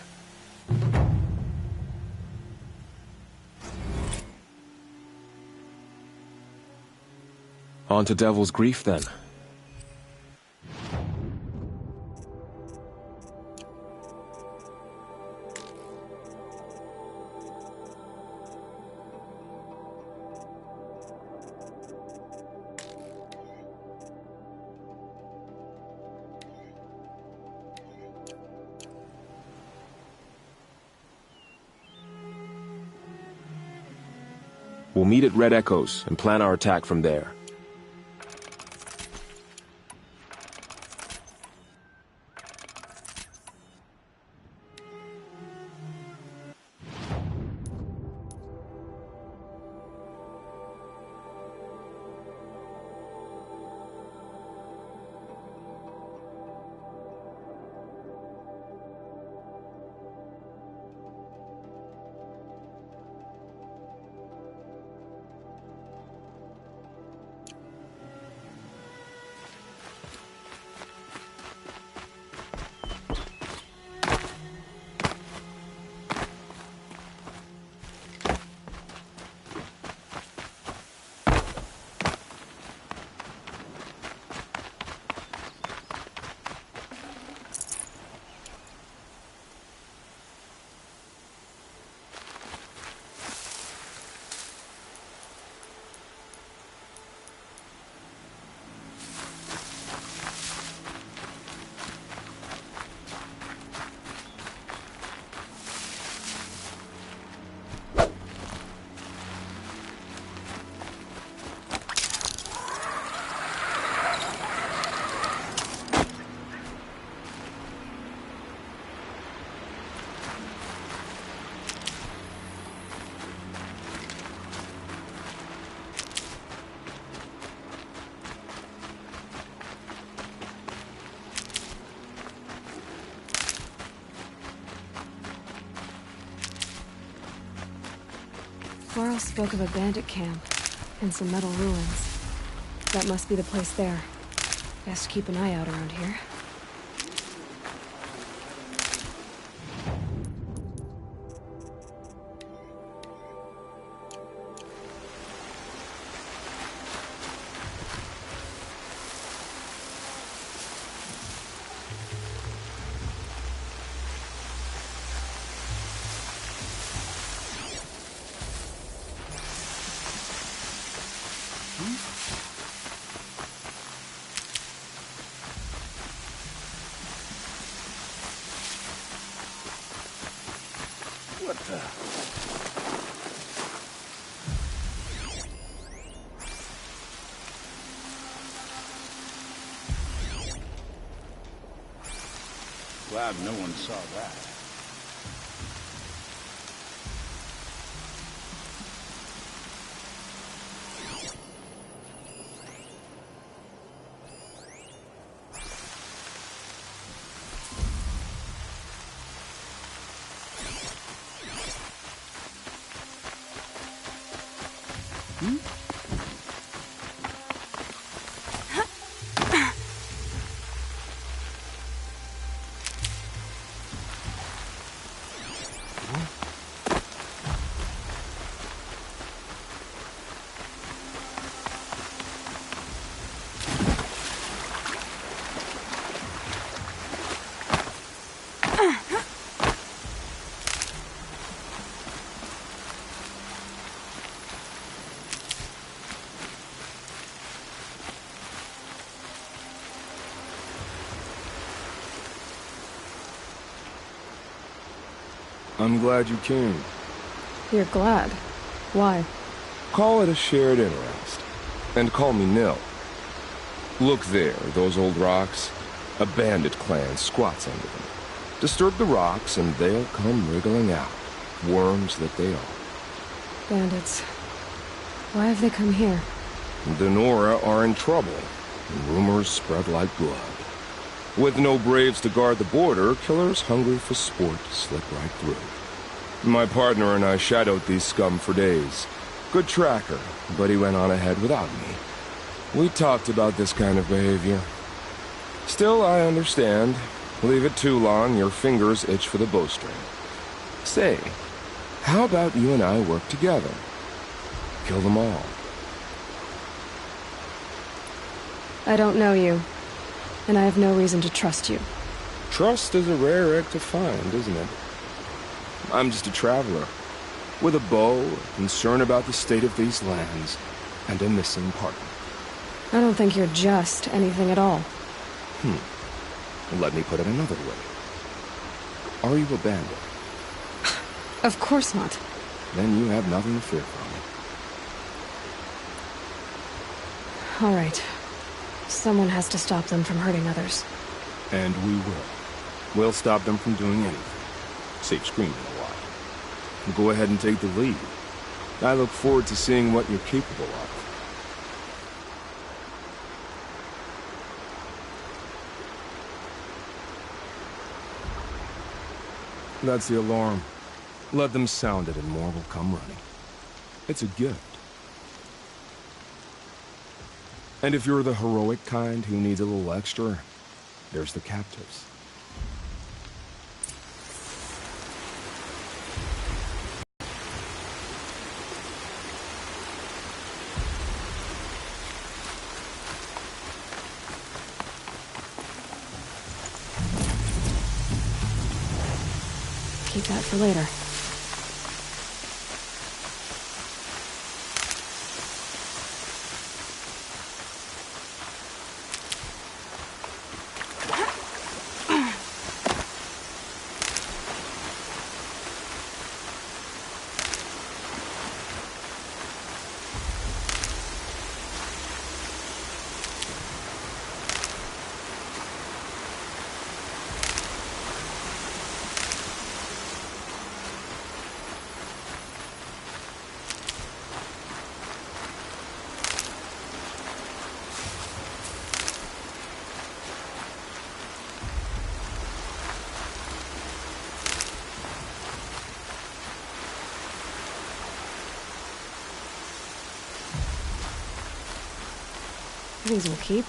On to Devil's Grief, then. We'll meet at Red Echoes and plan our attack from there. Quarles spoke of a bandit camp and some metal ruins. That must be the place there. Best keep an eye out around here. What the? Glad no one saw that. I'm glad you came. You're glad. Why? Call it a shared interest. And call me Nil. Look there, those old rocks. A bandit clan squats under them. Disturb the rocks and they'll come wriggling out. Worms that they are. Bandits. Why have they come here? The Nora are in trouble. Rumors spread like blood. With no braves to guard the border, killers hungry for sport slip right through. My partner and I shadowed these scum for days. Good tracker, but he went on ahead without me. We talked about this kind of behavior. Still, I understand. Leave it too long, your fingers itch for the bowstring. Say, how about you and I work together? Kill them all. I don't know you, and I have no reason to trust you. Trust is a rare egg to find, isn't it? I'm just a traveler, with a bow, a concern about the state of these lands, and a missing partner. I don't think you're just anything at all. Let me put it another way. Are you a bandit? Of course not. Then you have nothing to fear from me. All right. Someone has to stop them from hurting others. And we will. We'll stop them from doing anything. Save screaming a while. Go ahead and take the lead. I look forward to seeing what you're capable of. That's the alarm. Let them sound it and more will come running. It's a gift. And if you're the heroic kind who needs a little extra, there's the captives. Keep that for later. These will keep.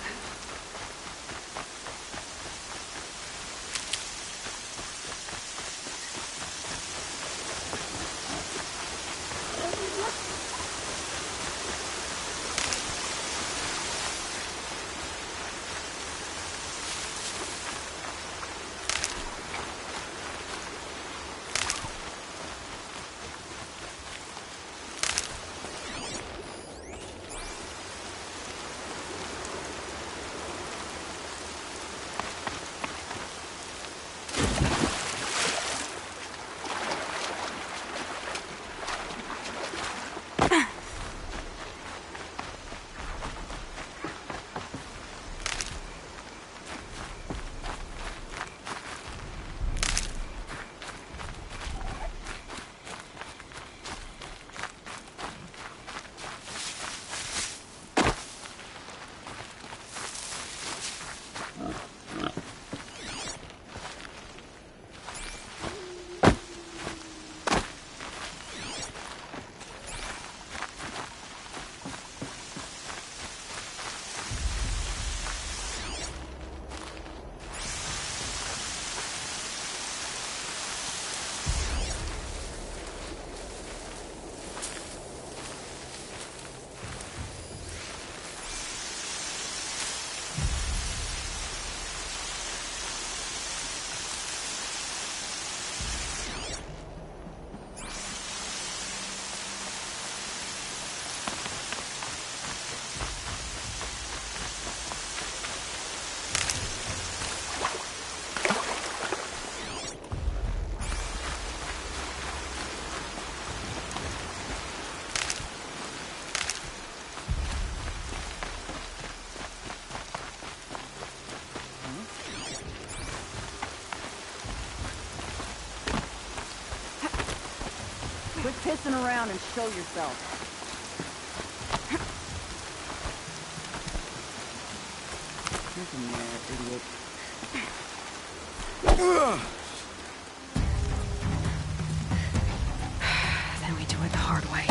Quit pissing around and show yourself. Listen there, idiot. Then we do it the hard way.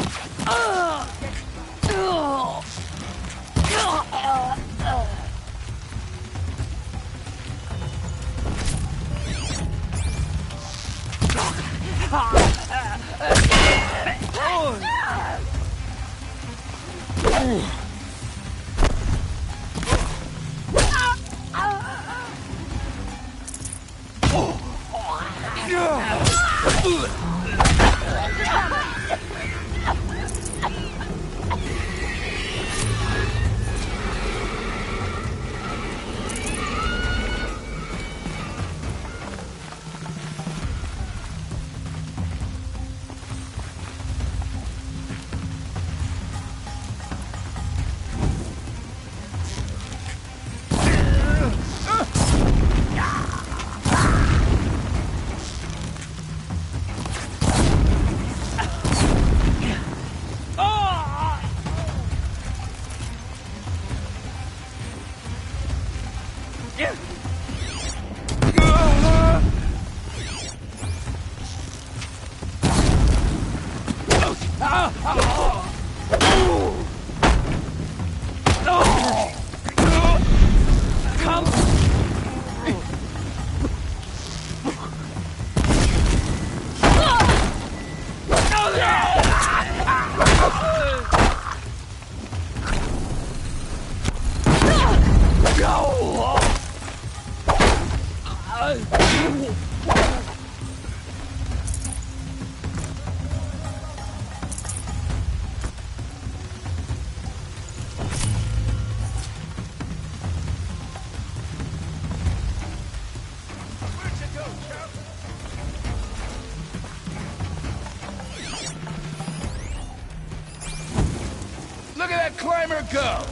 Look at that climber go!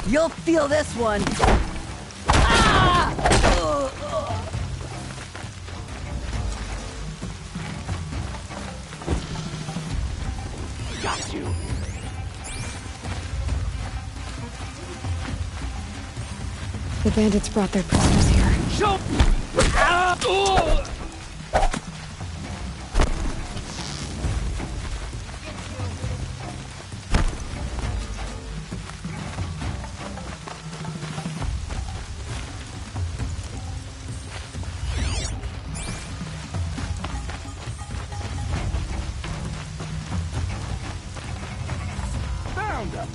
You'll feel this one. Got you. The bandits brought their prisoners here. Show! Found him.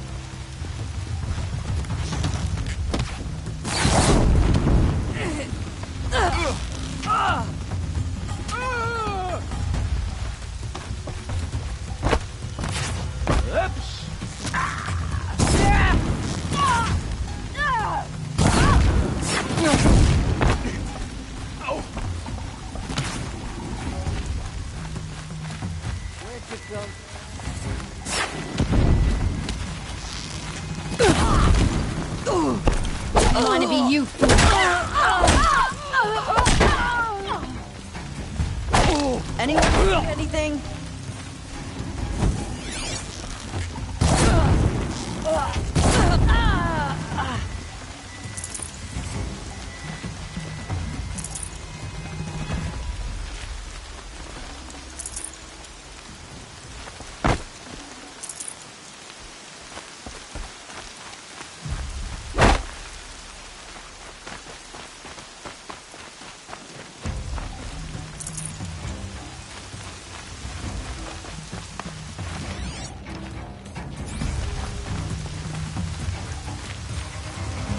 I want to be you, fool. Anyone need anything?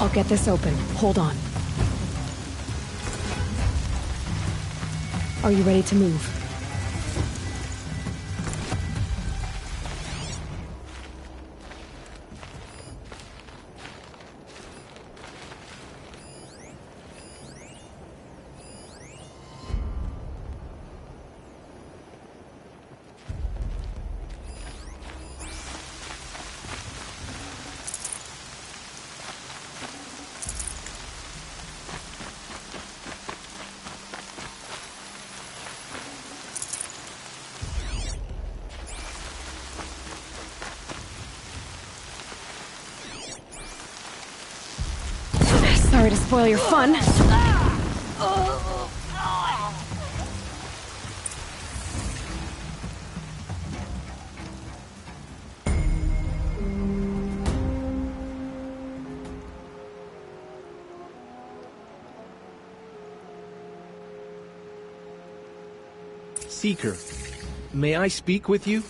I'll get this open. Hold on. Are you ready to move? Sorry to spoil your fun. Seeker, may I speak with you?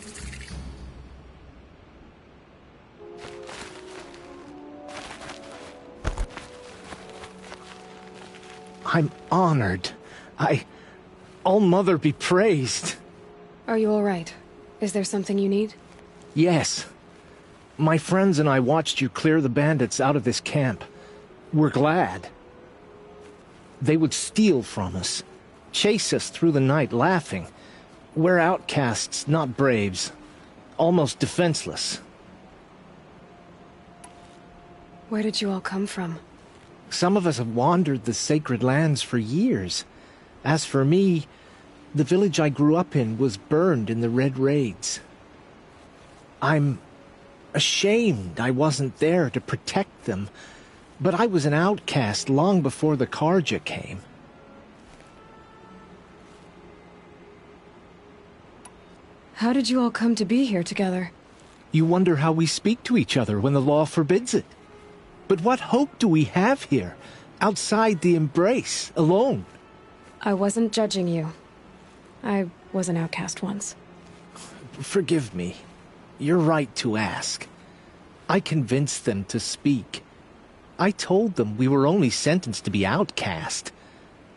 I'm honored. All-Mother be praised. Are you all right? Is there something you need? Yes. My friends and I watched you clear the bandits out of this camp. We're glad. They would steal from us, chase us through the night laughing. We're outcasts, not braves. almost defenseless. Where did you all come from? Some of us have wandered the sacred lands for years. As for me, the village I grew up in was burned in the Red Raids. I'm ashamed I wasn't there to protect them, but I was an outcast long before the Karja came. How did you all come to be here together? You wonder how we speak to each other when the law forbids it. But what hope do we have here, outside the embrace, alone? I wasn't judging you. I was an outcast once. Forgive me. You're right to ask. I convinced them to speak. I told them we were only sentenced to be outcast,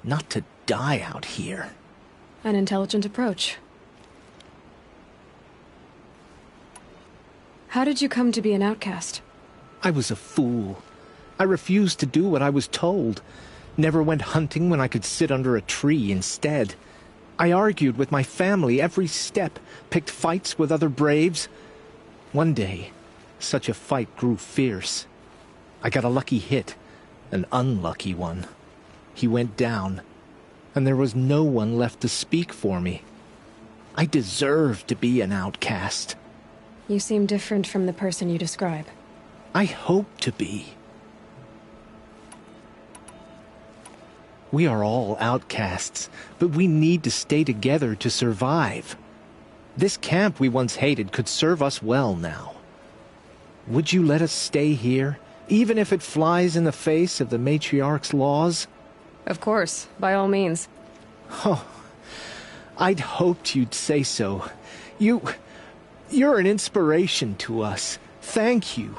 not to die out here. An intelligent approach. How did you come to be an outcast? I was a fool. I refused to do what I was told. Never went hunting when I could sit under a tree instead. I argued with my family every step, picked fights with other braves. One day, such a fight grew fierce. I got a lucky hit, an unlucky one. He went down, and there was no one left to speak for me. I deserved to be an outcast. You seem different from the person you describe. I hope to be. We are all outcasts, but we need to stay together to survive. This camp we once hated could serve us well now. Would you let us stay here, even if it flies in the face of the matriarch's laws? Of course, by all means. Oh, I'd hoped you'd say so. You're an inspiration to us. Thank you.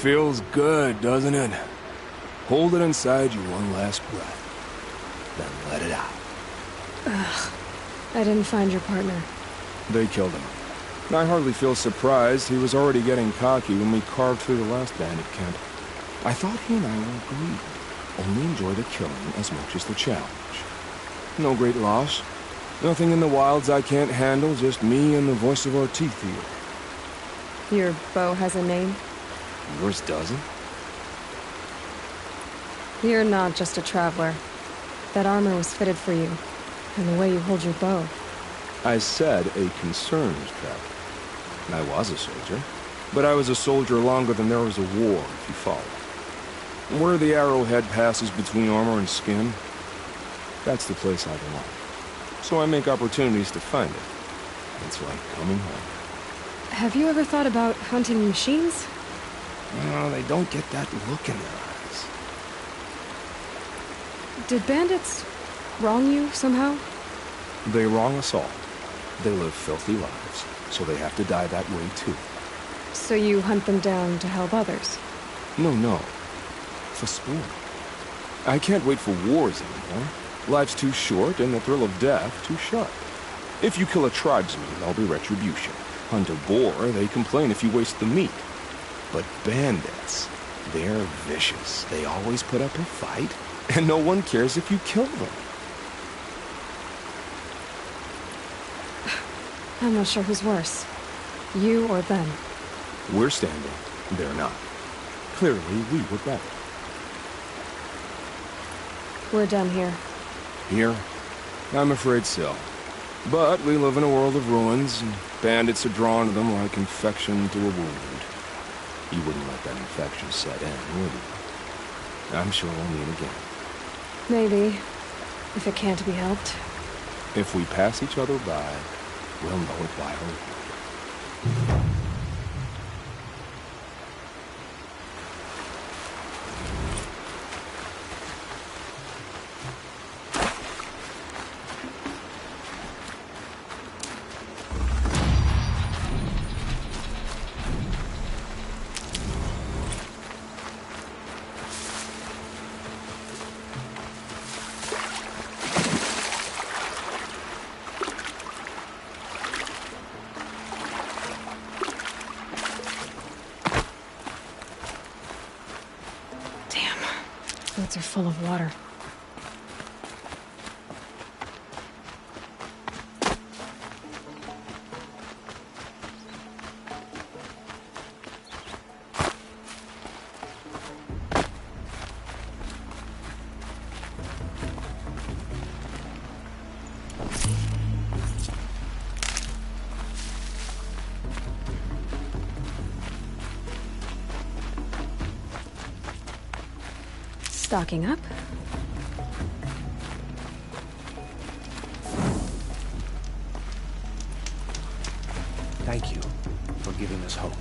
Feels good, doesn't it? Hold it inside you one last breath. Then let it out. Ugh. I didn't find your partner. They killed him. I hardly feel surprised. He was already getting cocky when we carved through the last bandit camp. I thought he and I were agreed. Only enjoy the killing as much as the challenge. No great loss. Nothing in the wilds I can't handle, just me and the voice of our teeth here. Your bow has a name? Yours doesn't? You're not just a traveler. That armor was fitted for you, and the way you hold your bow. I said a concerned traveler. I was a soldier, but I was a soldier longer than there was a war, if you follow. Where the arrowhead passes between armor and skin, that's the place I belong. So I make opportunities to find it. It's like coming home. Have you ever thought about hunting machines? No, they don't get that look in their eyes. Did bandits wrong you somehow? They wrong us all. They live filthy lives, so they have to die that way too. So you hunt them down to help others? No. For sport. I can't wait for wars anymore. Life's too short and the thrill of death too sharp. If you kill a tribesman, there'll be retribution. Hunt a boar, they complain if you waste the meat. But bandits, they're vicious. They always put up a fight, and no one cares if you kill them. I'm not sure who's worse. You or them. We're standing. They're not. Clearly, we were better. We're done here. Here? I'm afraid so. But we live in a world of ruins, and bandits are drawn to them like infection to a wound. You wouldn't let that infection set in, would you? I'm sure we'll meet again. Maybe. If it can't be helped. If we pass each other by, we'll know it by our word. Boats are full of water. Stocking up. Thank you for giving us hope.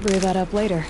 brew that up later.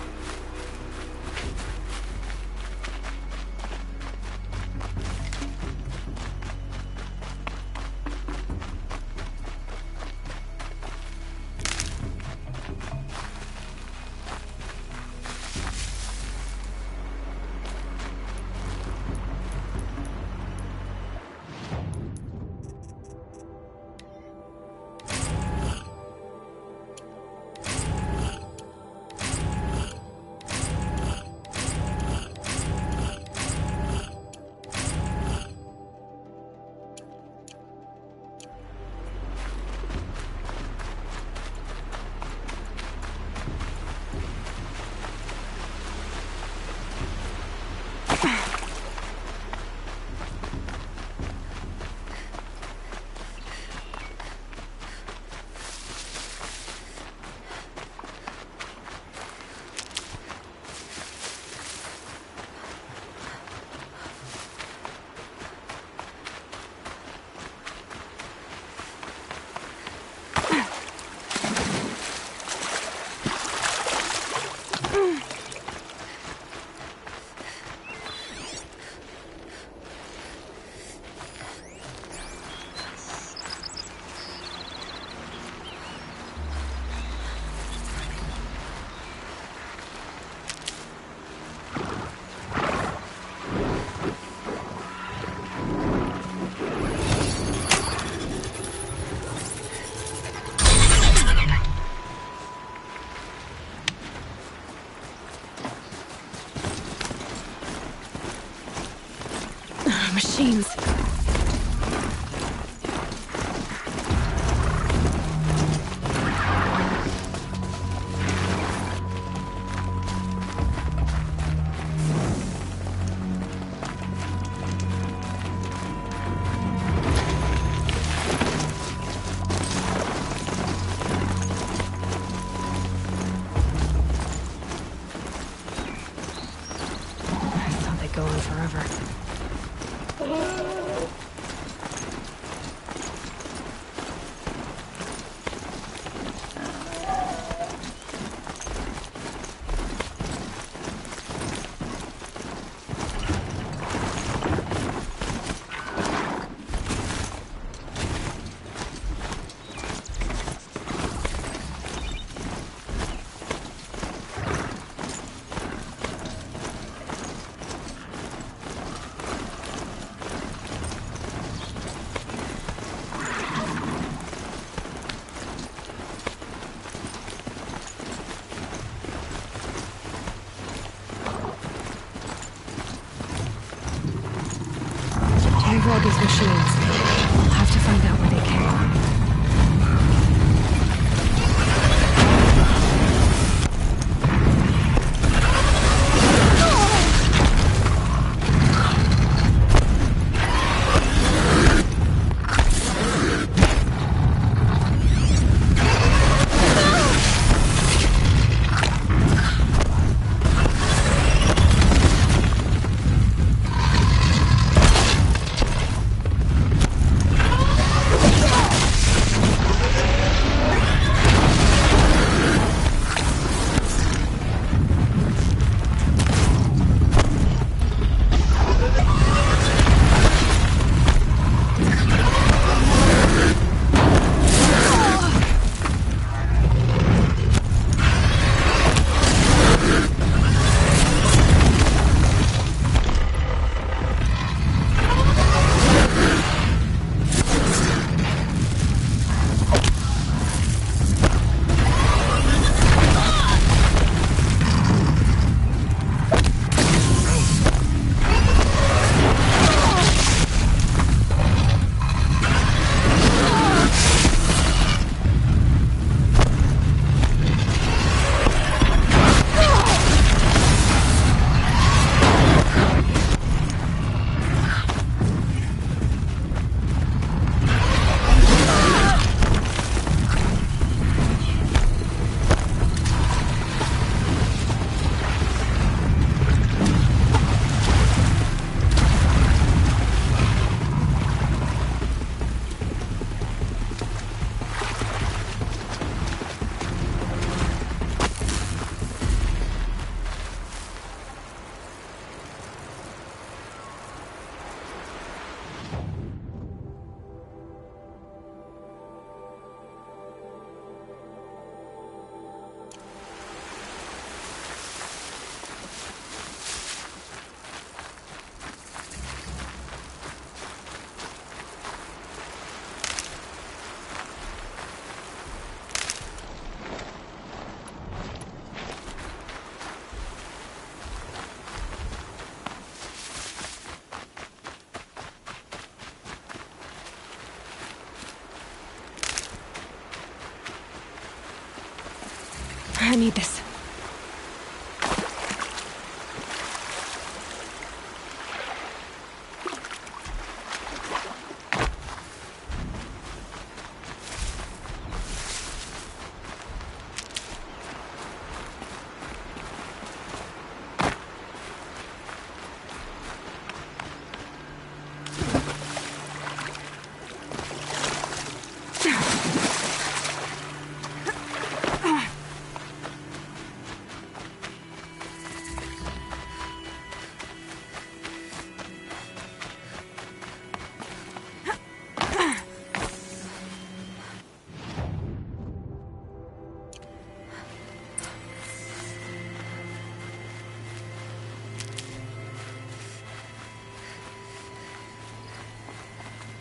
Machines. I thought they'd go on forever. I've all these machines. I'll have to find out where they came from. I need this.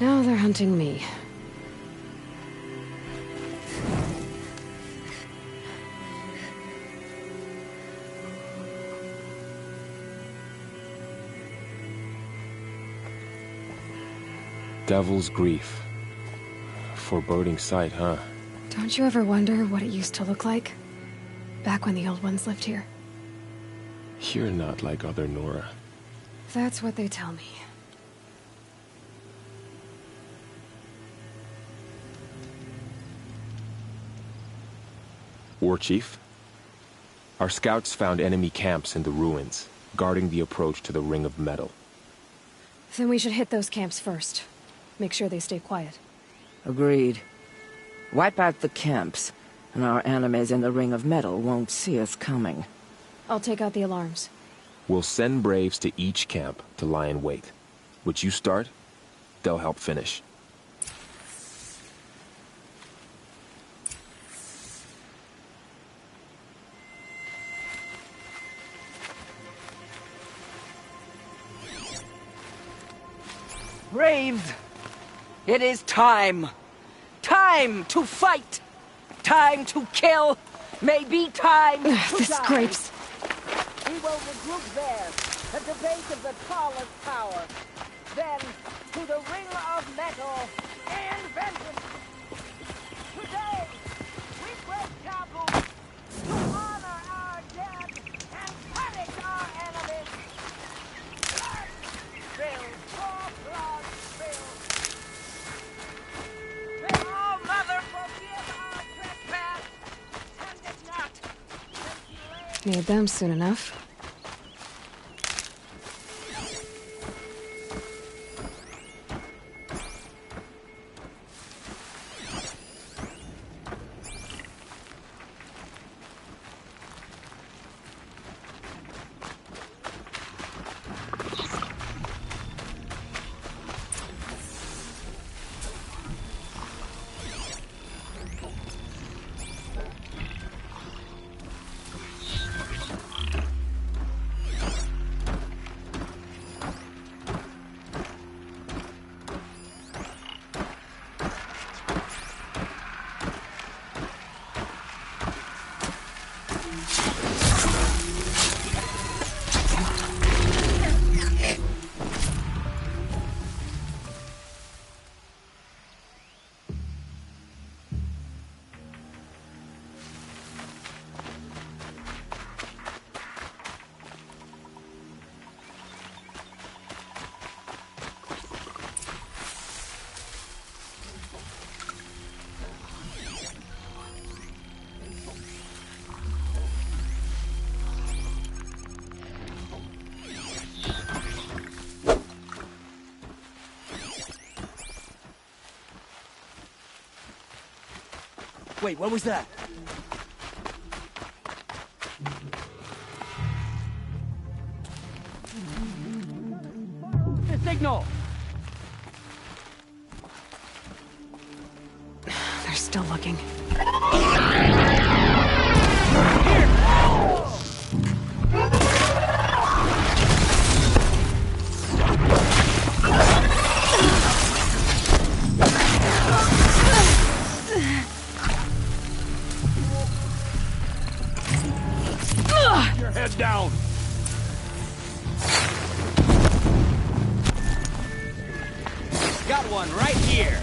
Now they're hunting me. Devil's grief. Foreboding sight, huh? Don't you ever wonder what it used to look like? Back when the old ones lived here. You're not like other Nora. That's what they tell me. War Chief? Our scouts found enemy camps in the ruins, guarding the approach to the Ring of Metal. Then we should hit those camps first. Make sure they stay quiet. Agreed. Wipe out the camps, and our enemies in the Ring of Metal won't see us coming. I'll take out the alarms. We'll send Braves to each camp to lie in wait. Which you start, they'll help finish. Braves! It is time! Time to fight! Time to kill! Maybe time to This die. scrapes. We will regroup there, at the base of the tallest tower. Then, to the Ring of Metal and vengeance! Today, we break taboos to honor our dead and punish our enemies! Blood spilled, more blood spilled! May All-Mother forgive our trespass, and if not, Need them soon enough. Wait, what was that? The signal! They're still looking. Your head down! Got one right here!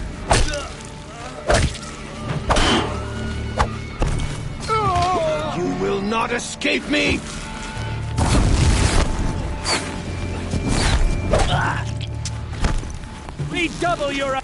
You not escape me! Redouble your...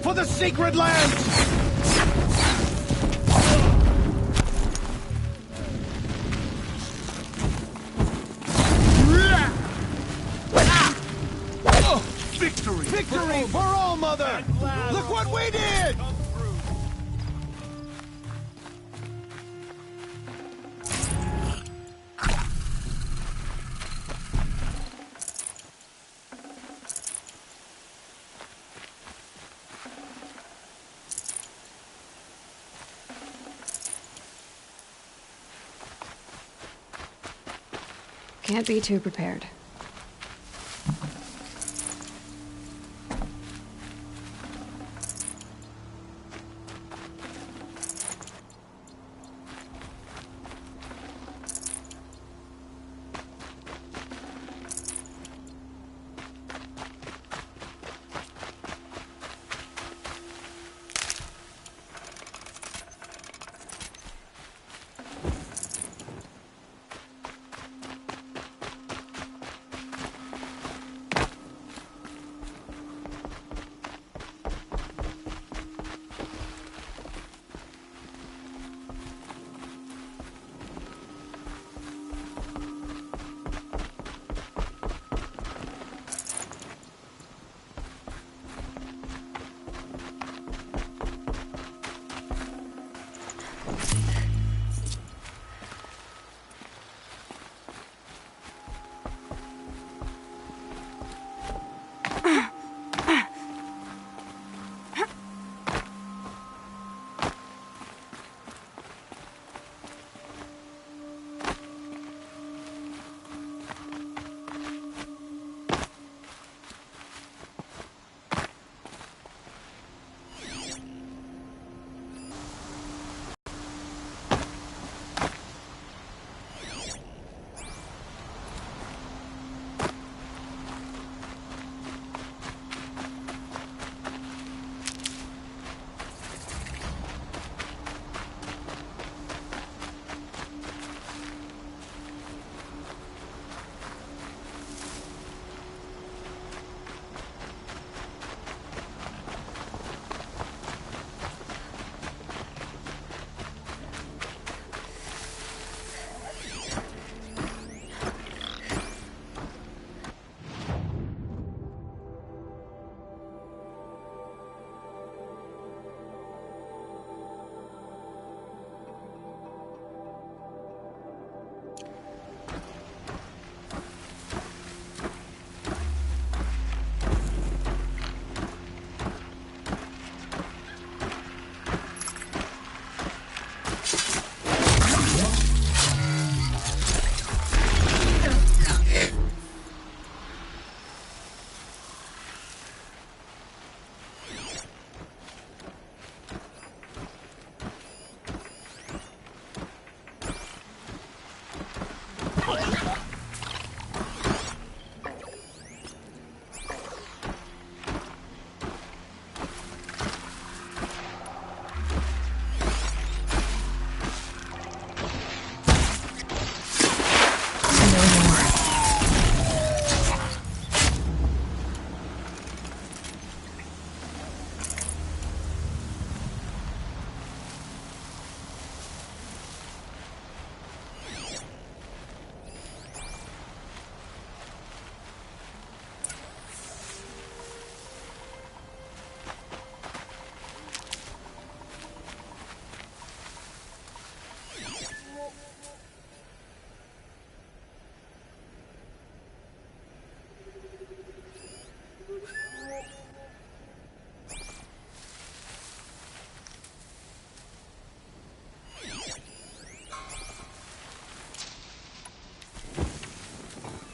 For the sacred lands! Victory! Victory for all, Mother! Look what we did! Can't be too prepared.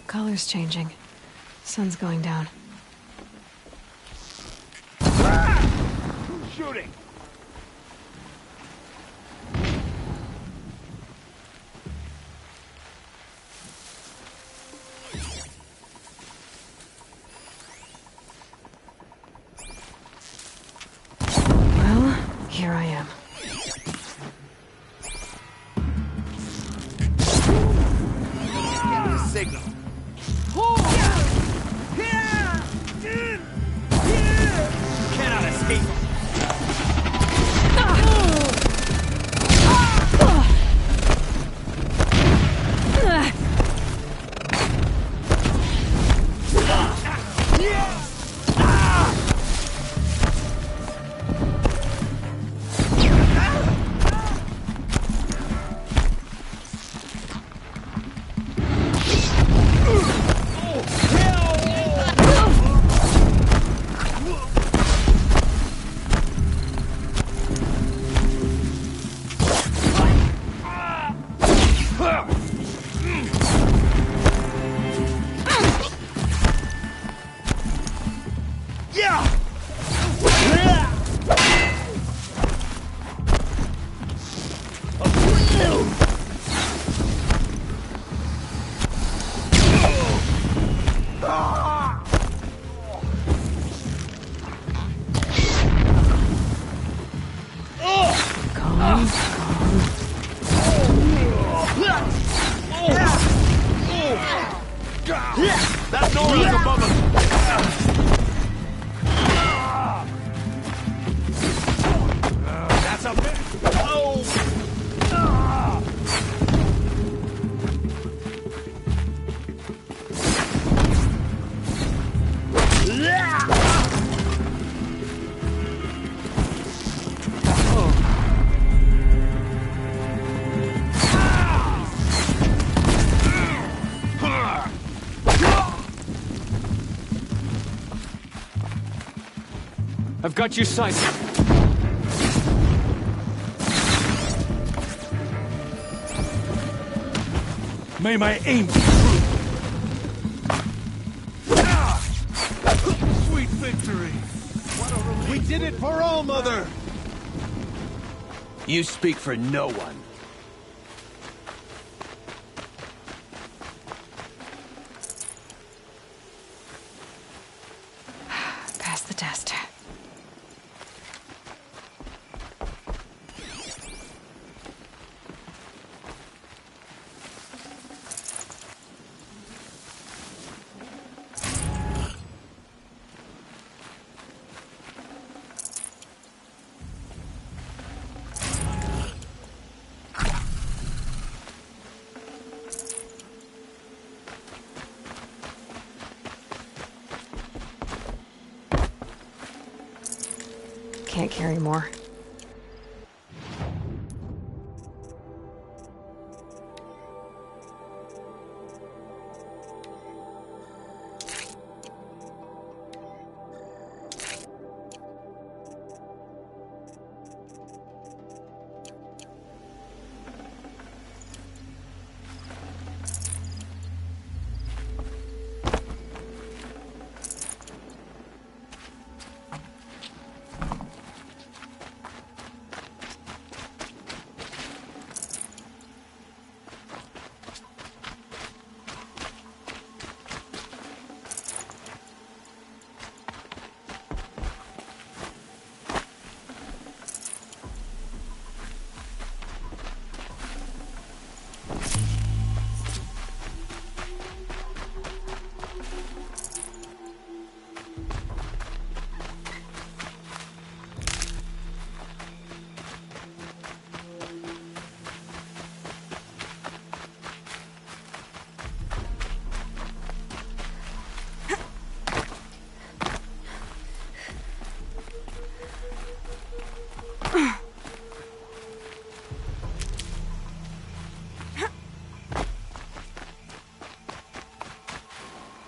Color's changing. Sun's going down. Who's shooting? Well, here I am. Get the signal. Cannot escape. That door is above us. That's a bit. Oh. I've got you sighted. May my aim be true. Sweet victory. What a relief. We did it for all, Mother. You speak for no one. Pass the test. Can't carry more.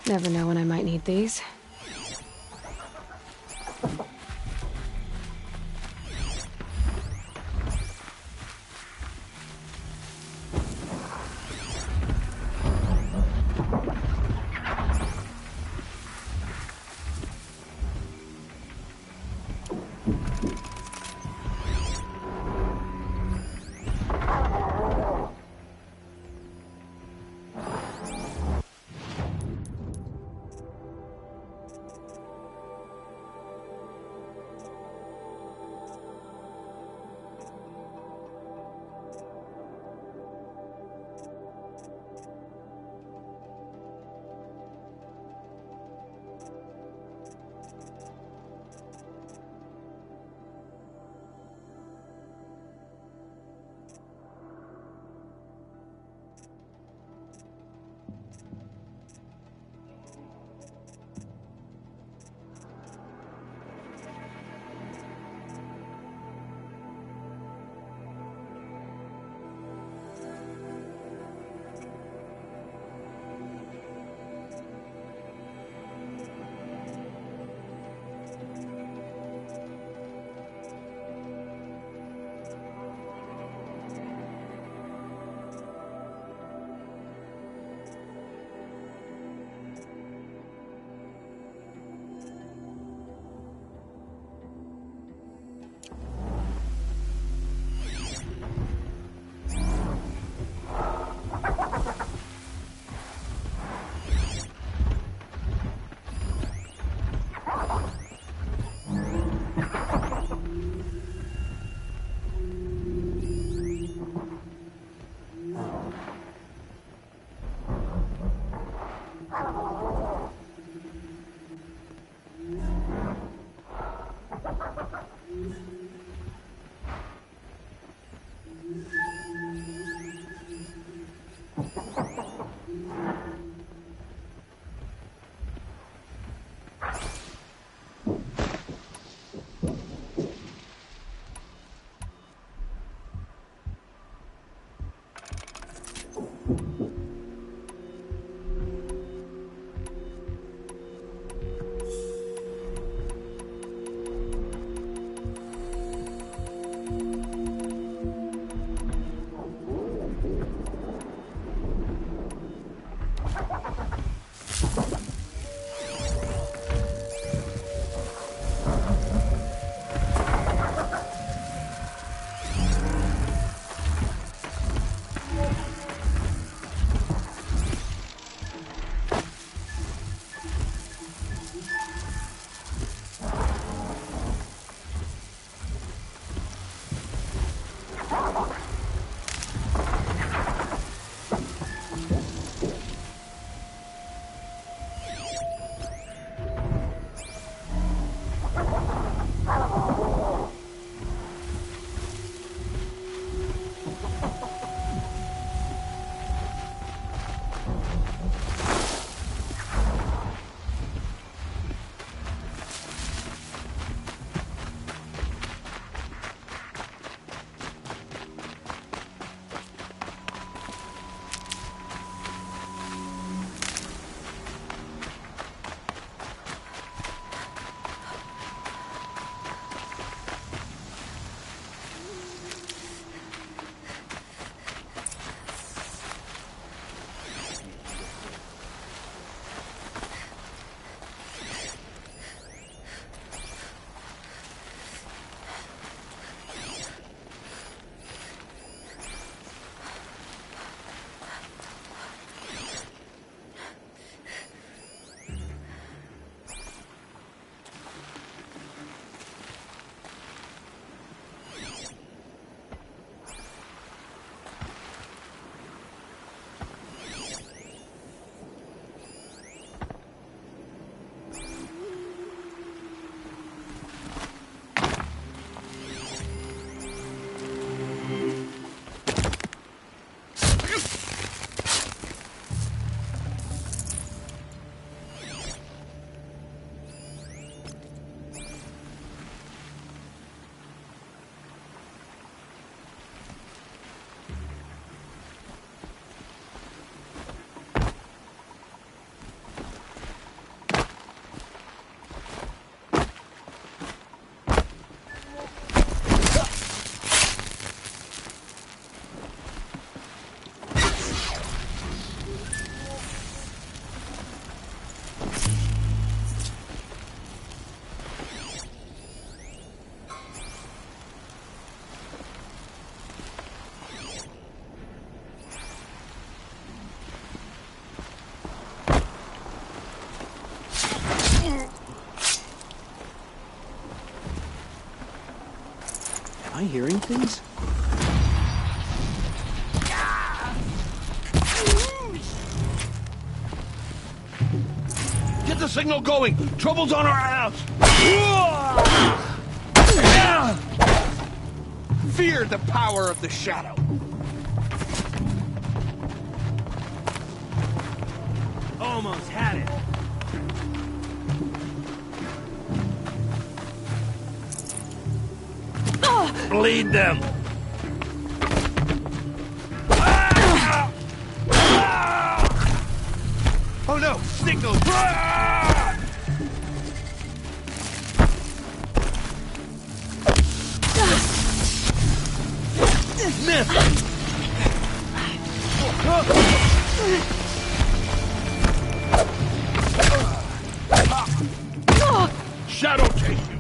Never know when I might need these. I hearing things? Get the signal going! Trouble's on our ass! Fear the power of the shadow! Almost had it. Bleed them! Oh no! Signal! Miss! Shadow chase you!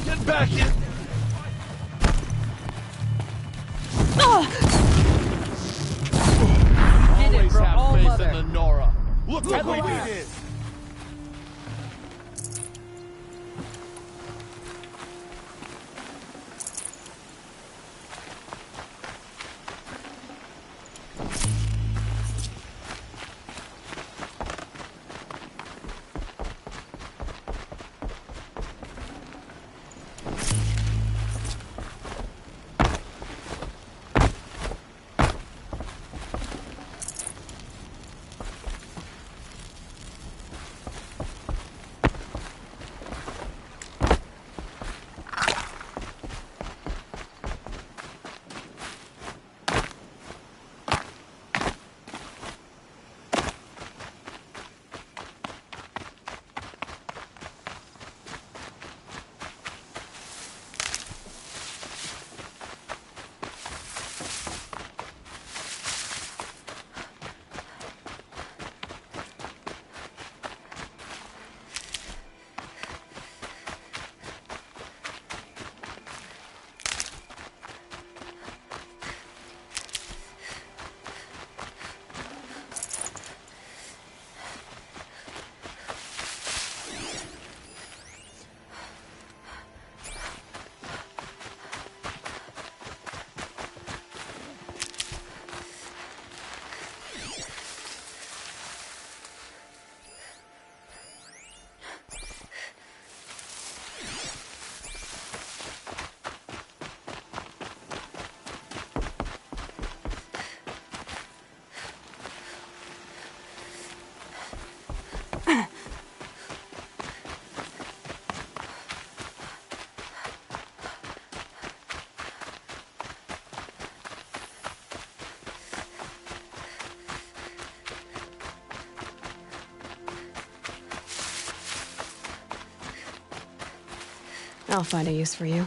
Get back in! Always have faith in the Nora. Look what we did! I'll find a use for you.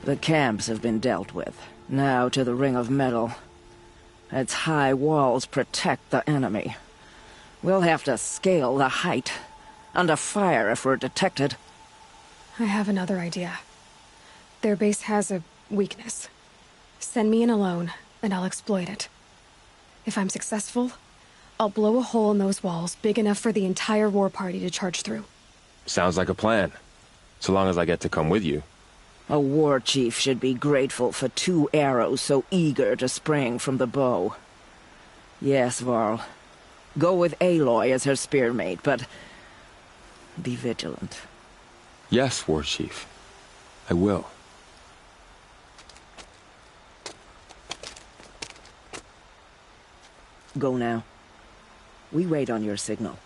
The camps have been dealt with. Now to the Ring of Metal. Its high walls protect the enemy. We'll have to scale the height. Under fire if we're detected. I have another idea. Their base has a weakness. Send me in alone, and I'll exploit it. If I'm successful, I'll blow a hole in those walls big enough for the entire war party to charge through. Sounds like a plan. So long as I get to come with you. A war chief should be grateful for 2 arrows so eager to spring from the bow. Yes, Varl. Go with Aloy as her spearmate, but be vigilant. Yes, War Chief. I will. Go now. We wait on your signal.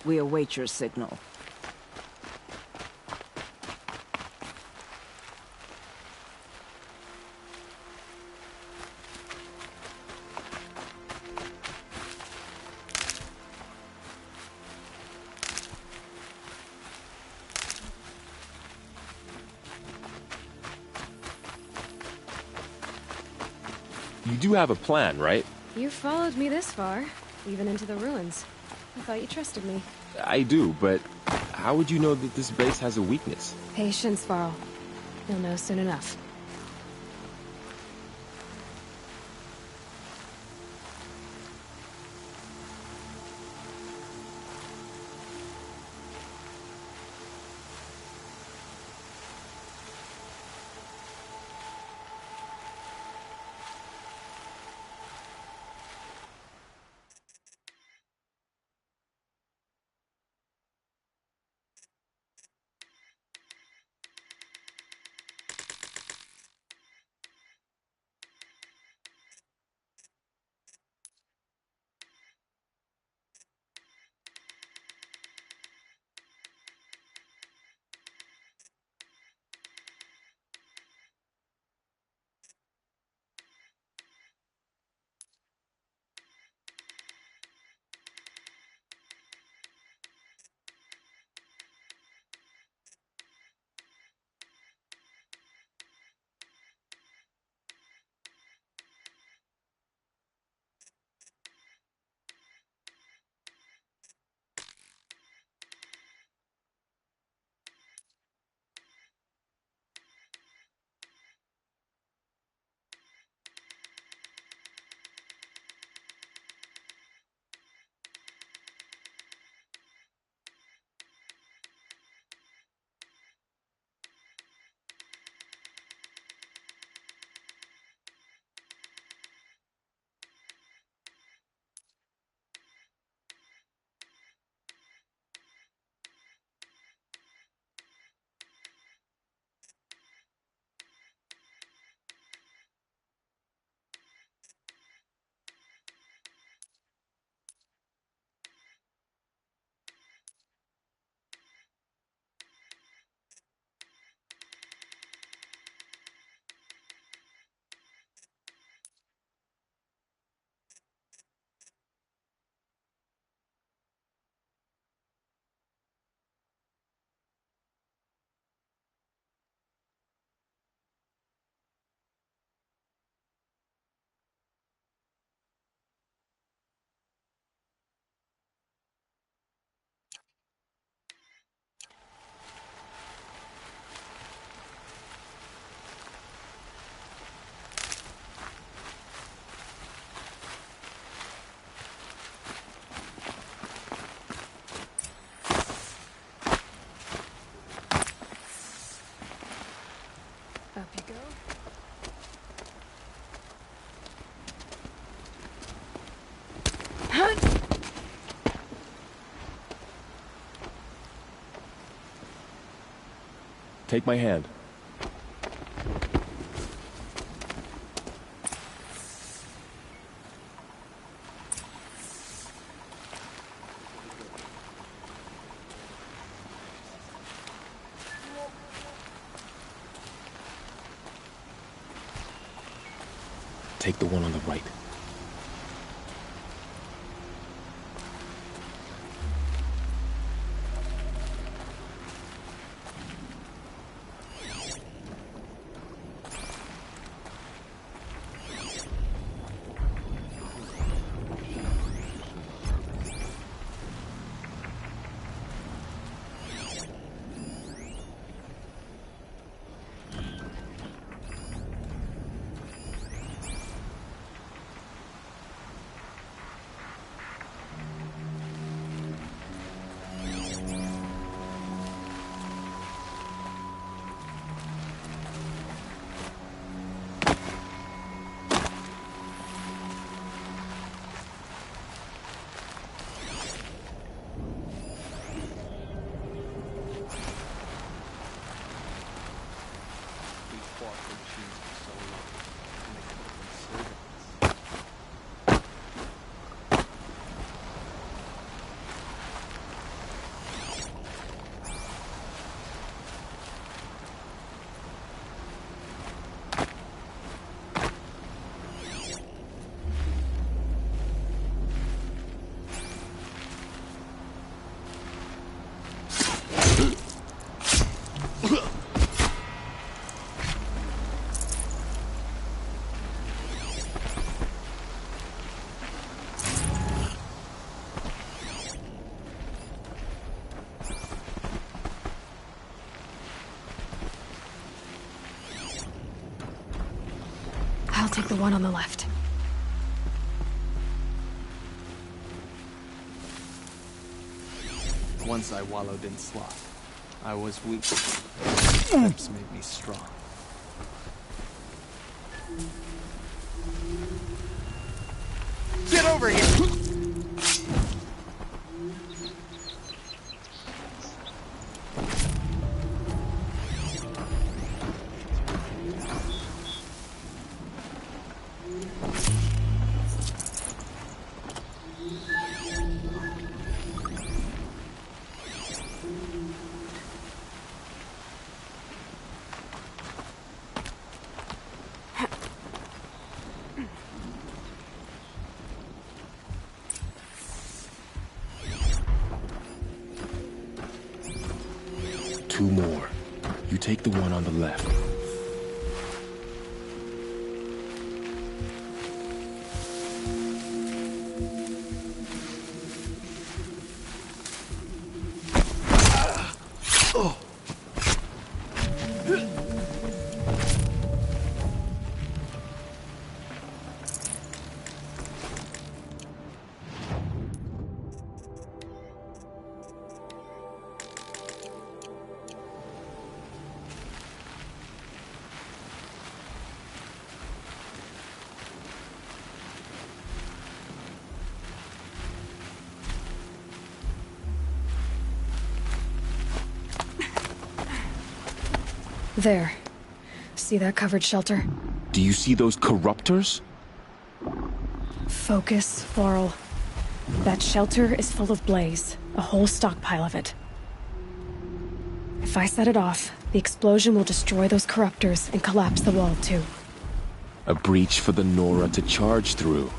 We await your signal. You do have a plan, right? You followed me this far, even into the ruins. I thought you trusted me. I do, but how would you know that this base has a weakness? Patience, Varl. You'll know soon enough. Up you go. Take my hand. Take the one on the right. I'll take the one on the left. Once I wallowed in sloth. I was weak. Steps made me strong. Get over here! Two more. You take the one on the left. There. See that covered shelter? Do you see those corruptors? Focus, Laurel. That shelter is full of blaze. A whole stockpile of it. If I set it off, the explosion will destroy those corruptors and collapse the wall, too. A breach for the Nora to charge through.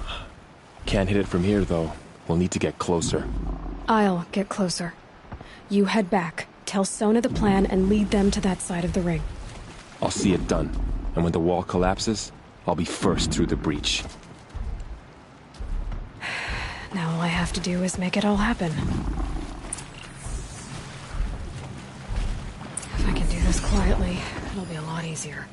Can't hit it from here, though. We'll need to get closer. I'll get closer. You head back, tell Sona the plan, and lead them to that side of the ring. I'll see it done. And when the wall collapses, I'll be first through the breach. Now all I have to do is make it all happen. If I can do this quietly, it'll be a lot easier.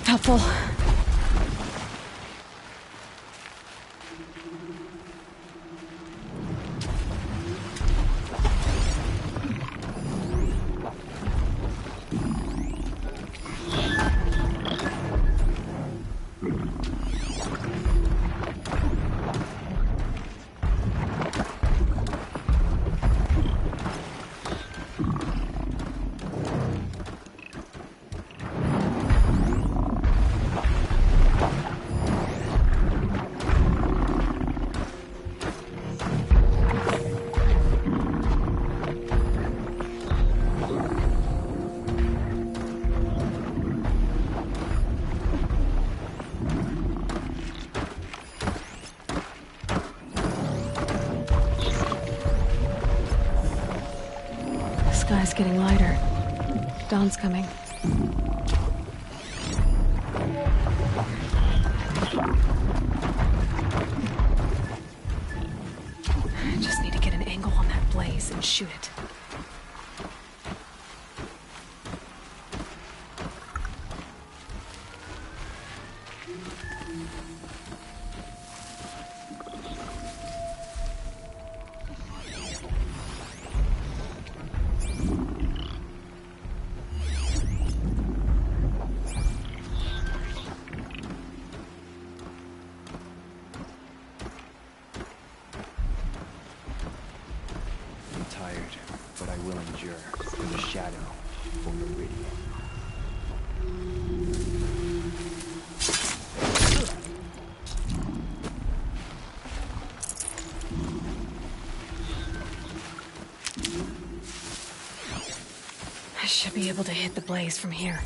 Helpful. sky's getting lighter. Dawn's coming. I just need to get an angle on that blaze and shoot it. I should be able to hit the blaze from here.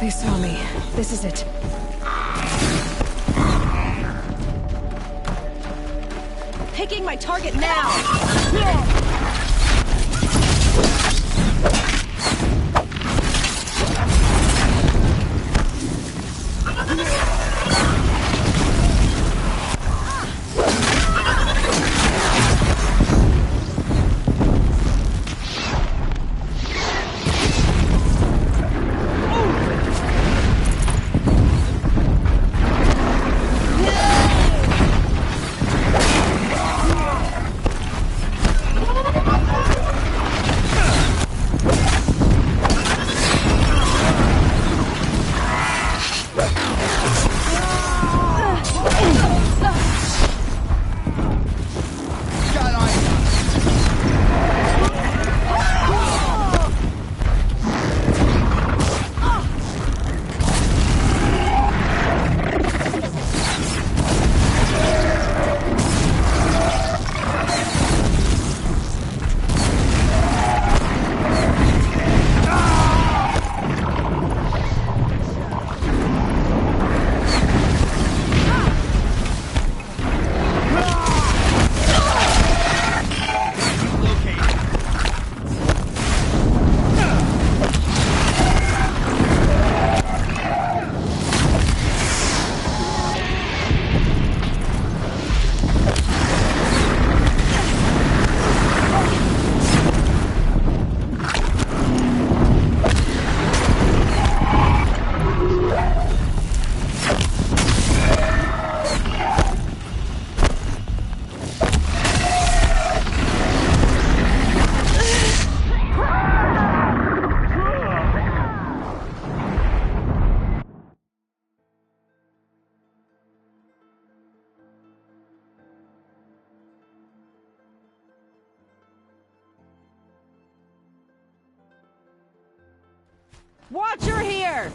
They saw me. This is it. Picking my target now! Watcher here!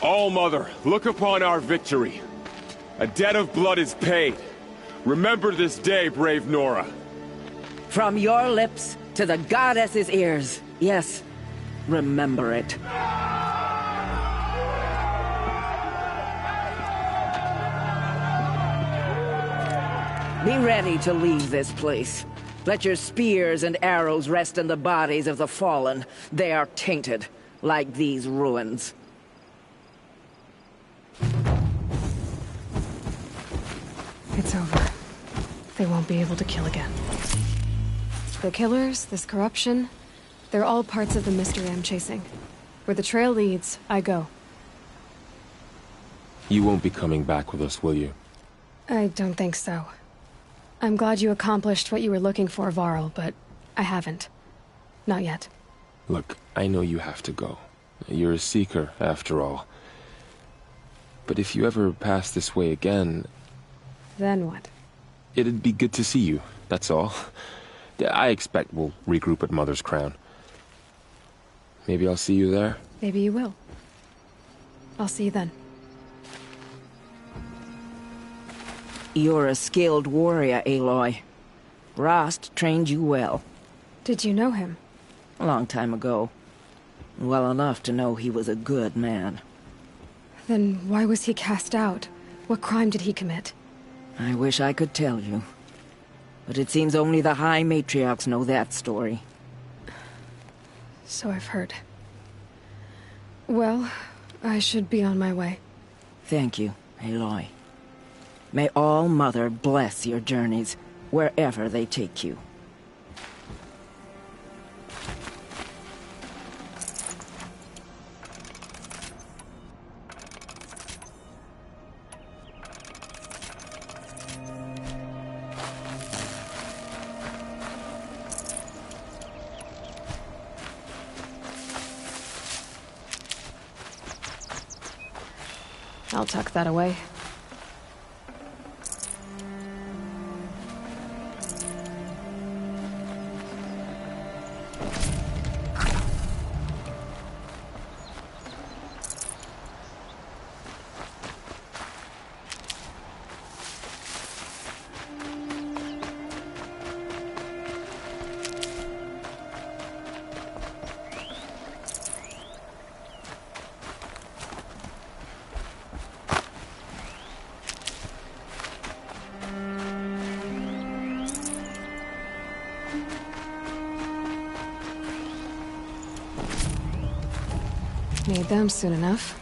All-Mother, look upon our victory. A debt of blood is paid. Remember this day, brave Nora. From your lips to the goddess's ears. Yes, remember it. Be ready to leave this place. Let your spears and arrows rest in the bodies of the fallen. They are tainted, like these ruins. It's over. They won't be able to kill again. The killers, this corruption, they're all parts of the mystery I'm chasing. Where the trail leads, I go. You won't be coming back with us, will you? I don't think so. I'm glad you accomplished what you were looking for, Varl, but I haven't. Not yet. Look, I know you have to go. You're a seeker, after all. But if you ever pass this way again... Then what? It'd be good to see you, that's all. I expect we'll regroup at Mother's Crown. Maybe I'll see you there? Maybe you will. I'll see you then. You're a skilled warrior, Aloy. Rost trained you well. Did you know him? A long time ago. Well enough to know he was a good man. Then why was he cast out? What crime did he commit? I wish I could tell you. But it seems only the High Matriarchs know that story. So I've heard. Well, I should be on my way. Thank you, Aloy. May All-Mother bless your journeys, wherever they take you. I'll tuck that away. Need them soon enough.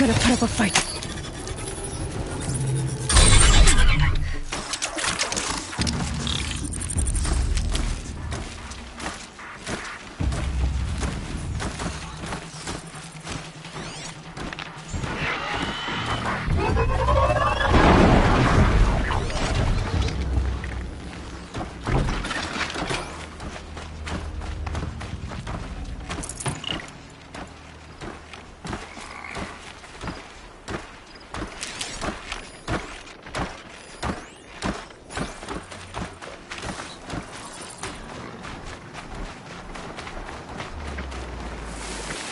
better put up a fight.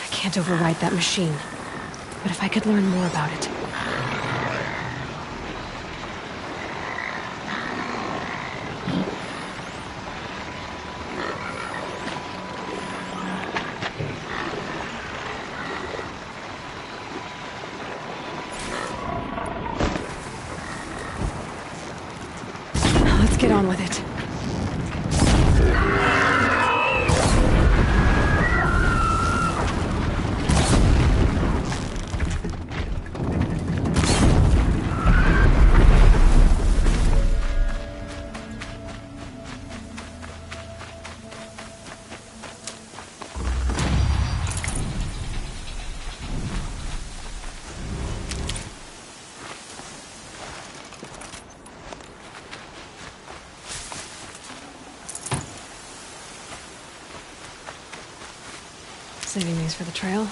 I can't override that machine. But if I could learn more about it... Let's get on with it. Saving these for the trail.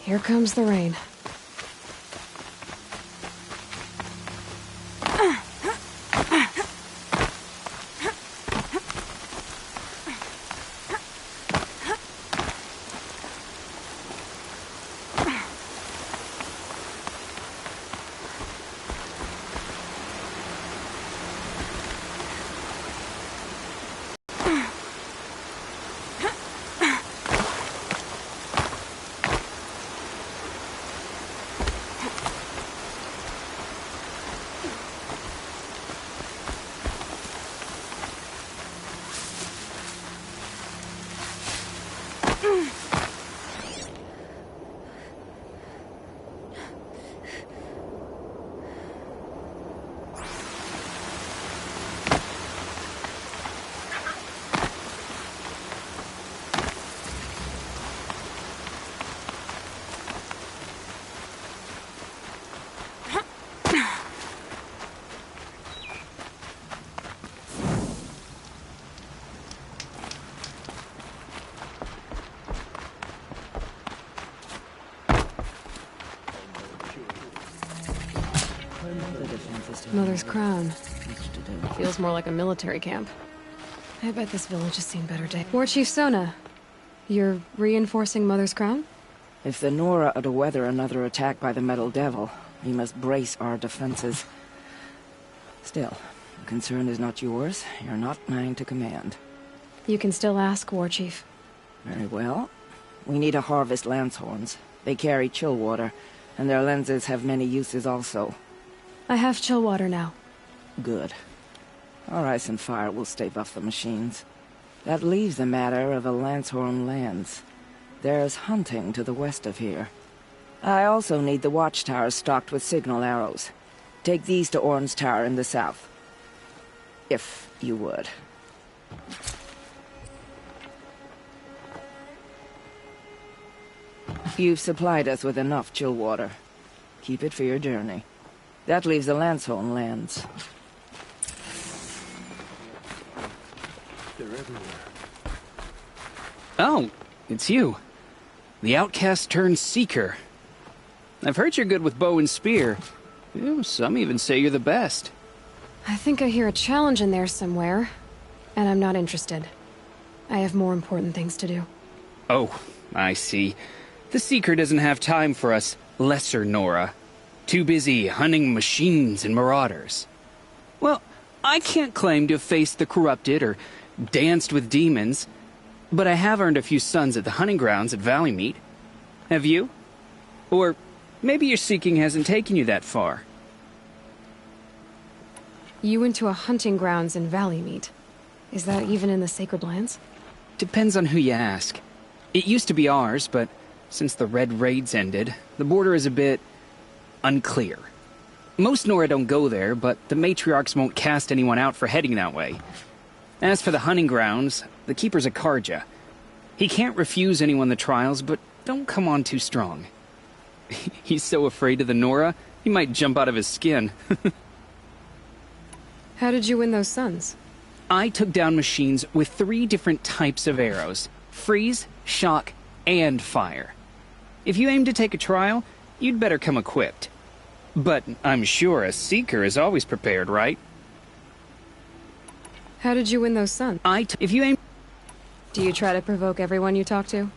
Here comes the rain. Mother's crown. Feels more like a military camp. I bet this village has seen better days. War Chief Sona, you're reinforcing Mother's crown? If the Nora are to weather another attack by the Metal Devil, we must brace our defenses. Still, the concern is not yours. You're not mine to command. You can still ask, War Chief. Very well. We need to harvest lance horns. They carry chill water, and their lenses have many uses also. I have chill water now. Good. Our ice and fire will stave off the machines. That leaves the matter of a Lancehorn lance. There's hunting to the west of here. I also need the watchtowers stocked with signal arrows. Take these to Orn's Tower in the south. If you would. You've supplied us with enough chill water. Keep it for your journey. That leaves the Lancehorn lands. They're everywhere. Oh, it's you. The outcast turned seeker. I've heard you're good with bow and spear. Some even say you're the best. I think I hear a challenge in there somewhere, and I'm not interested. I have more important things to do. Oh, I see. The seeker doesn't have time for us lesser Nora. Too busy hunting machines and marauders. Well, I can't claim to have faced the corrupted or danced with demons, but I have earned a few sons at the hunting grounds at Valleymeet. Have you? Or maybe your seeking hasn't taken you that far. You went to a hunting grounds in Valleymeet. Is that even in the Sacred Lands? Depends on who you ask. It used to be ours, but since the Red Raids ended, the border is a bit unclear. Most Nora don't go there, but the matriarchs won't cast anyone out for heading that way. As for the hunting grounds, the keeper's a Karja. He can't refuse anyone the trials, but don't come on too strong. He's so afraid of the Nora, he might jump out of his skin. How did you win those sons? I took down machines with 3 different types of arrows: freeze, shock, and fire. If you aim to take a trial, you'd better come equipped. But I'm sure a seeker is always prepared, right? How did you win those sons? If you aim... Do you try to provoke everyone you talk to?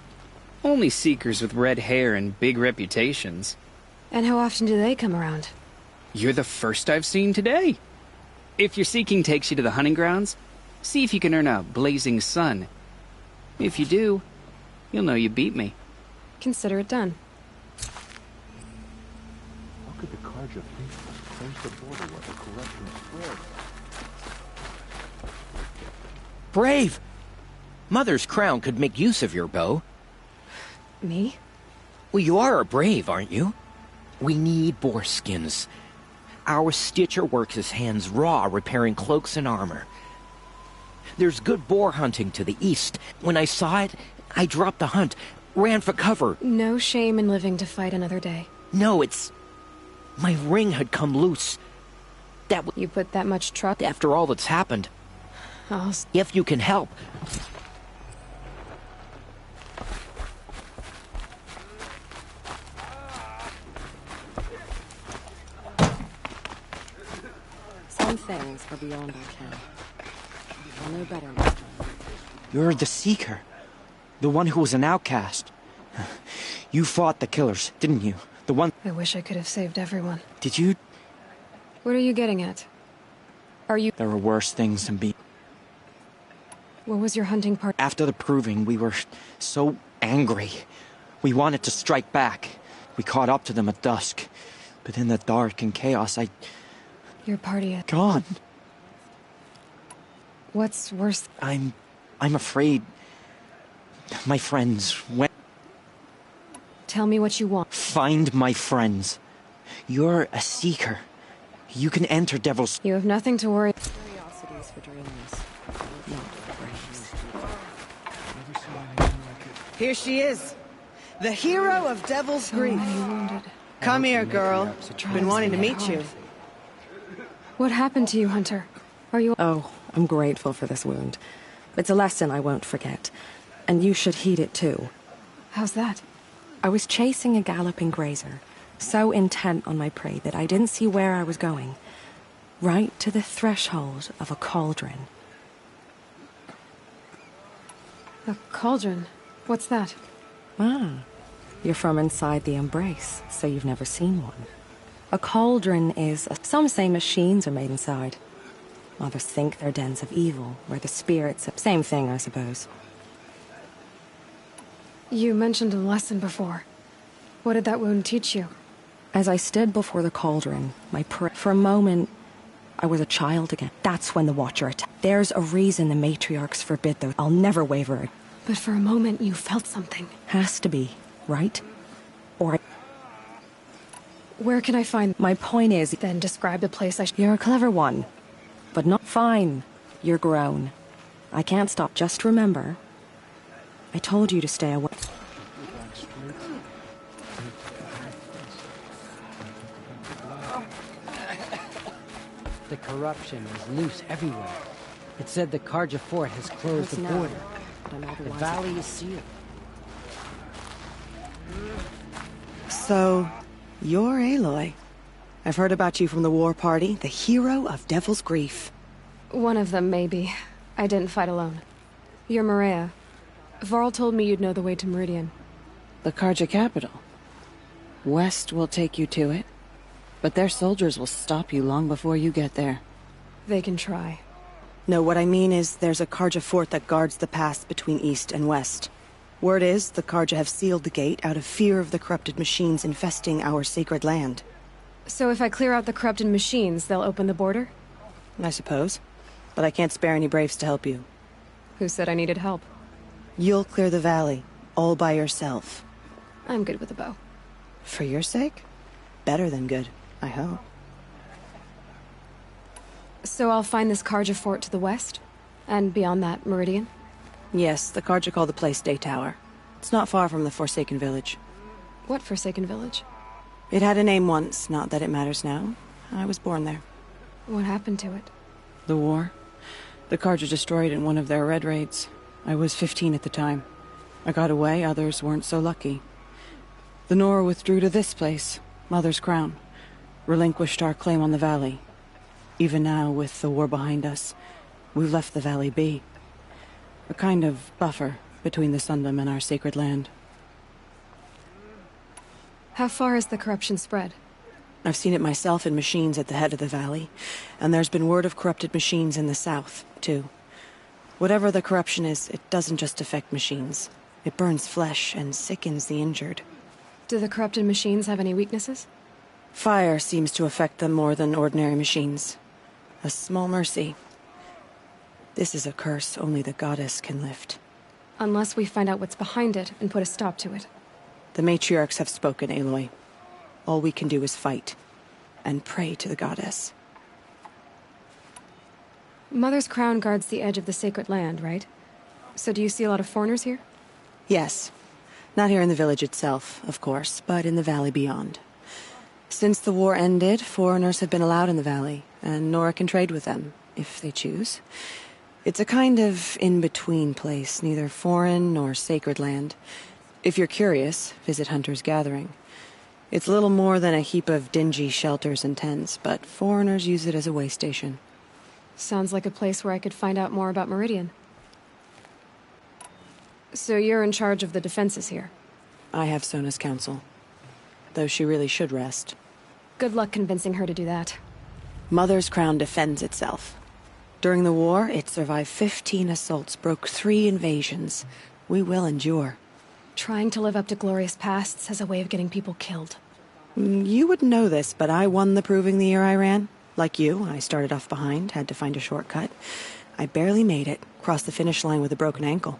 Only seekers with red hair and big reputations. And how often do they come around? You're the first I've seen today. If your seeking takes you to the hunting grounds, see if you can earn a blazing sun. If you do, you'll know you beat me. Consider it done. How could the Karja faithful close the border where the corruption spread? Brave! Mother's crown could make use of your bow. Me? Well, you are a brave, aren't you? We need boar skins. Our Stitcher works his hands raw repairing cloaks and armor. There's good boar hunting to the east. When I saw it, I dropped the hunt, ran for cover. No shame in living to fight another day. No, it's... my ring had come loose. You put that much trust? After all that's happened. If you can help. Some things are beyond our ken. I'll know better next time. You're the Seeker. The one who was an outcast. You fought the killers, didn't you? The one... I wish I could have saved everyone. Did you? What are you getting at? Are you... There were worse things than being... What was your hunting part? After the proving, we were so angry. We wanted to strike back. We caught up to them at dusk. But in the dark and chaos, Your party at... Gone. What's worse? I'm afraid... My friends went... Tell me what you want. Find my friends. You're a Seeker. You can enter Devil's... You have nothing to worry... Curiosities for dreams, not brains. Here she is. The hero of Devil's Grief. Come here, girl. Been wanting to meet you. What happened to you, Hunter? Are you... Oh, I'm grateful for this wound. It's a lesson I won't forget. And you should heed it too. How's that? I was chasing a galloping grazer, so intent on my prey that I didn't see where I was going. Right to the threshold of a cauldron. A cauldron? What's that? Ah, you're from inside the Embrace, so you've never seen one. A cauldron is... Some say machines are made inside. Others think they're dens of evil, where the spirits... Same thing, I suppose. You mentioned a lesson before. What did that wound teach you? As I stood before the cauldron, for a moment, I was a child again. That's when the Watcher attacked. There's a reason the matriarchs forbid those. I'll never waver. But for a moment, you felt something. Has to be, right? Or Where can I find... My point is... Then describe the place I... You're a clever one. But not fine. You're grown. I can't stop. Just remember... I told you to stay away. The corruption is loose everywhere. It said the Karja fort has closed the border. The valley is sealed. So, you're Aloy. I've heard about you from the war party, the hero of Devil's Grief. One of them, maybe. I didn't fight alone. You're Maria. Varl told me you'd know the way to Meridian. The Karja capital. West will take you to it, but their soldiers will stop you long before you get there. They can try. No, what I mean is there's a Karja fort that guards the pass between east and west. Word is, the Karja have sealed the gate out of fear of the corrupted machines infesting our sacred land. So if I clear out the corrupted machines, they'll open the border? I suppose. But I can't spare any braves to help you. Who said I needed help? You'll clear the valley, all by yourself. I'm good with a bow. For your sake? Better than good, I hope. So I'll find this Karja fort to the west? And beyond that, Meridian? Yes, the Karja call the place Day Tower. It's not far from the Forsaken Village. What Forsaken Village? It had a name once, not that it matters now. I was born there. What happened to it? The war. The Karja destroyed in one of their red raids. I was 15 at the time. I got away, others weren't so lucky. The Nora withdrew to this place, Mother's Crown. Relinquished our claim on the valley. Even now, with the war behind us, we've left the valley be. A kind of buffer between the Sundom and our sacred land. How far has the corruption spread? I've seen it myself in machines at the head of the valley, and there's been word of corrupted machines in the south, too. Whatever the corruption is, it doesn't just affect machines. It burns flesh and sickens the injured. Do the corrupted machines have any weaknesses? Fire seems to affect them more than ordinary machines. A small mercy. This is a curse only the goddess can lift. Unless we find out what's behind it and put a stop to it. The matriarchs have spoken, Aloy. All we can do is fight, and pray to the goddess. Mother's Crown guards the edge of the sacred land, right? So do you see a lot of foreigners here? Yes. Not here in the village itself, of course, but in the valley beyond. Since the war ended, foreigners have been allowed in the valley, and Nora can trade with them, if they choose. It's a kind of in-between place, neither foreign nor sacred land. If you're curious, visit Hunter's Gathering. It's little more than a heap of dingy shelters and tents, but foreigners use it as a way station. Sounds like a place where I could find out more about Meridian. So you're in charge of the defenses here? I have Sona's counsel. Though she really should rest. Good luck convincing her to do that. Mother's Crown defends itself. During the war, it survived 15 assaults, broke 3 invasions. We will endure. Trying to live up to glorious pasts has a way of getting people killed. You wouldn't know this, but I won the proving the year I ran. Like you, I started off behind, had to find a shortcut. I barely made it, crossed the finish line with a broken ankle.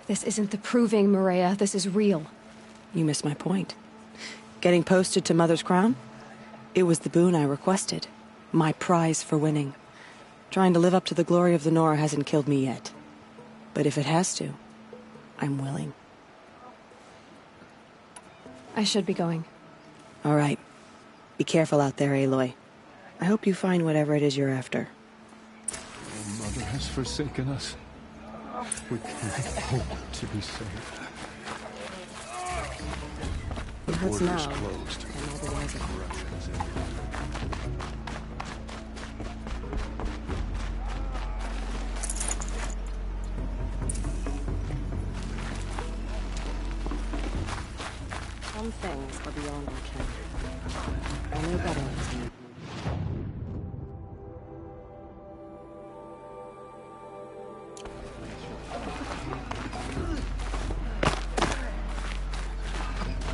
This isn't the proving, Maria. This is real. You missed my point. Getting posted to Mother's Crown? It was the boon I requested. My prize for winning. Trying to live up to the glory of the Nora hasn't killed me yet. But if it has to, I'm willing. I should be going. All right. Be careful out there, Aloy. I hope you find whatever it is you're after. Oh, Mother has forsaken us. We can't hope to be safe. The hurts border is now, closed. and otherwise it Corruption is everywhere. Some things are beyond our ken. I know better next time.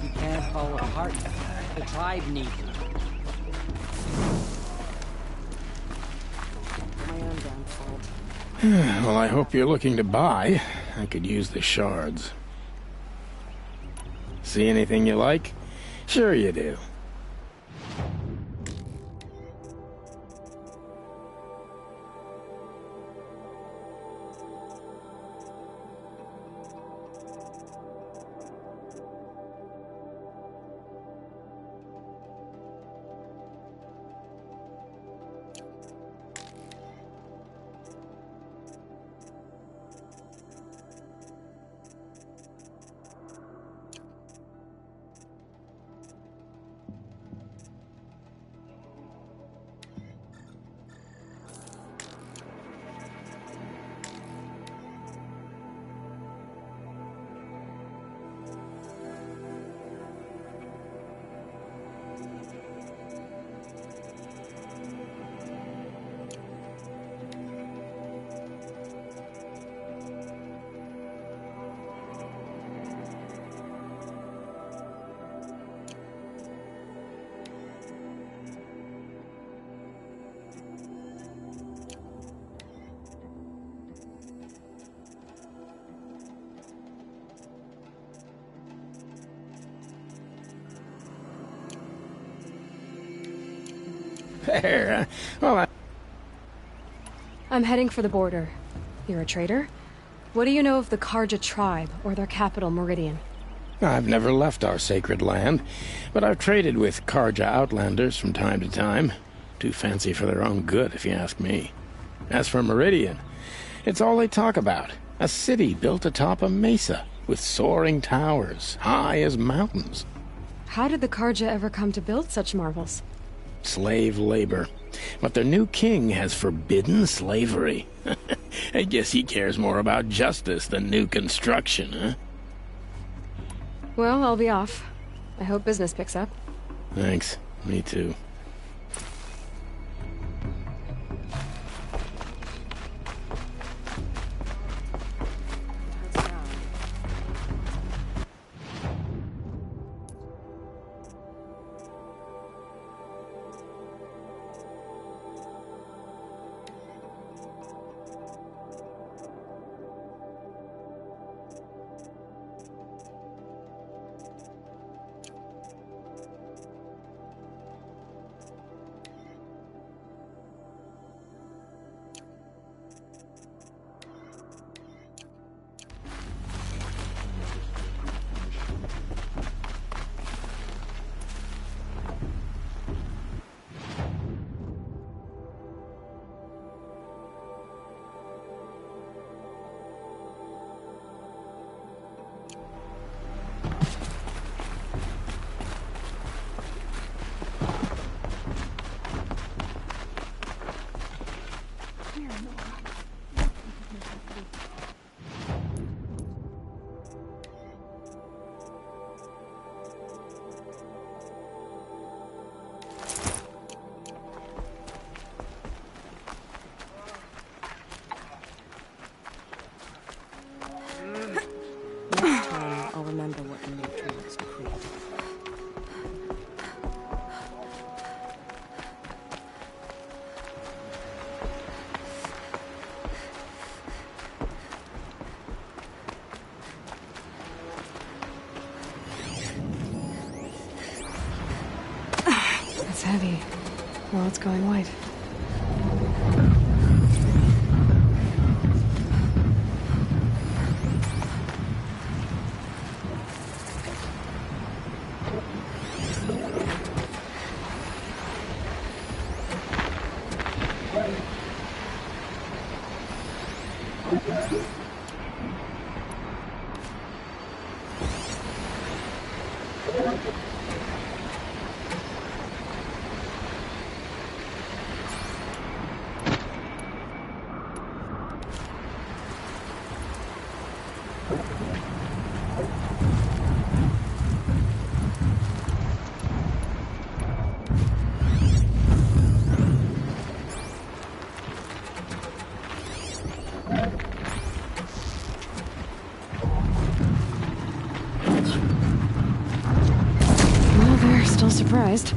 You can't fall apart. The tribe needs you. My own damn fault. Well, I hope you're looking to buy. I could use the shards. See anything you like? Sure you do. There. Well, I'm heading for the border. You're a trader? What do you know of the Karja tribe, or their capital, Meridian? I've never left our sacred land, but I've traded with Karja outlanders from time to time. Too fancy for their own good, if you ask me. As for Meridian, it's all they talk about. A city built atop a mesa, with soaring towers, high as mountains. How did the Karja ever come to build such marvels? Slave labor. But their new king has forbidden slavery. I guess he cares more about justice than new construction, huh? Well, I'll be off. I hope business picks up. Thanks. Me too. I'll remember what the matriarchs decreed. That's heavy. Well, it's going white. Well, they're still surprised.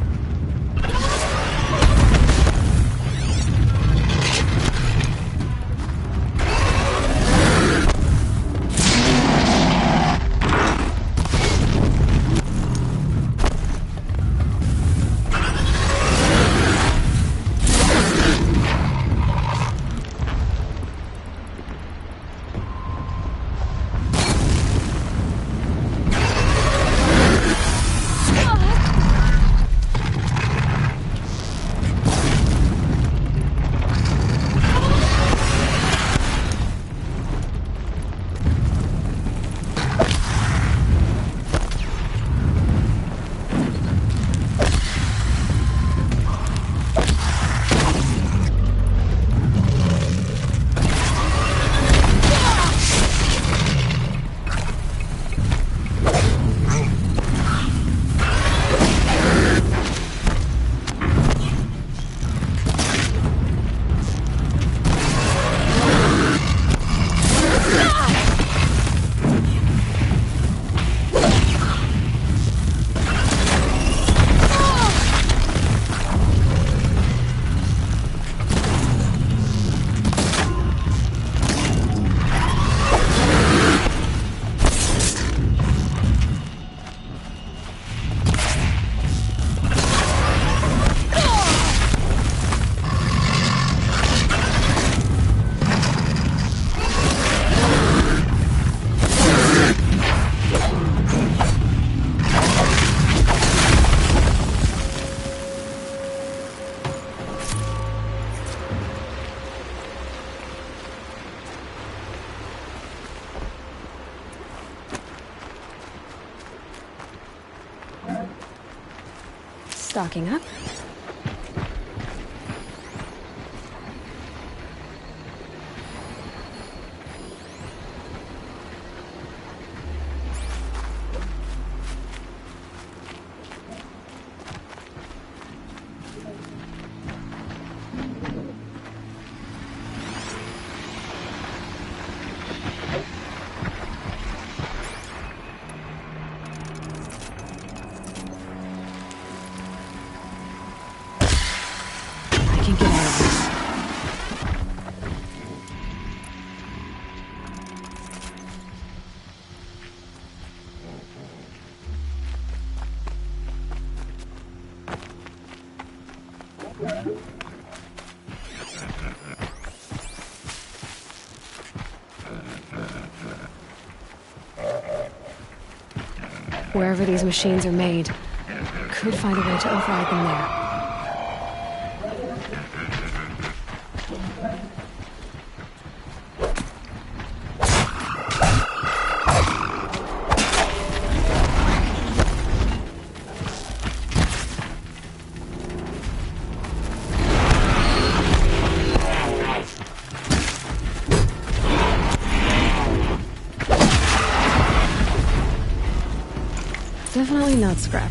Stocking up. Wherever these machines are made, could find a way to override them there. Definitely not scrap.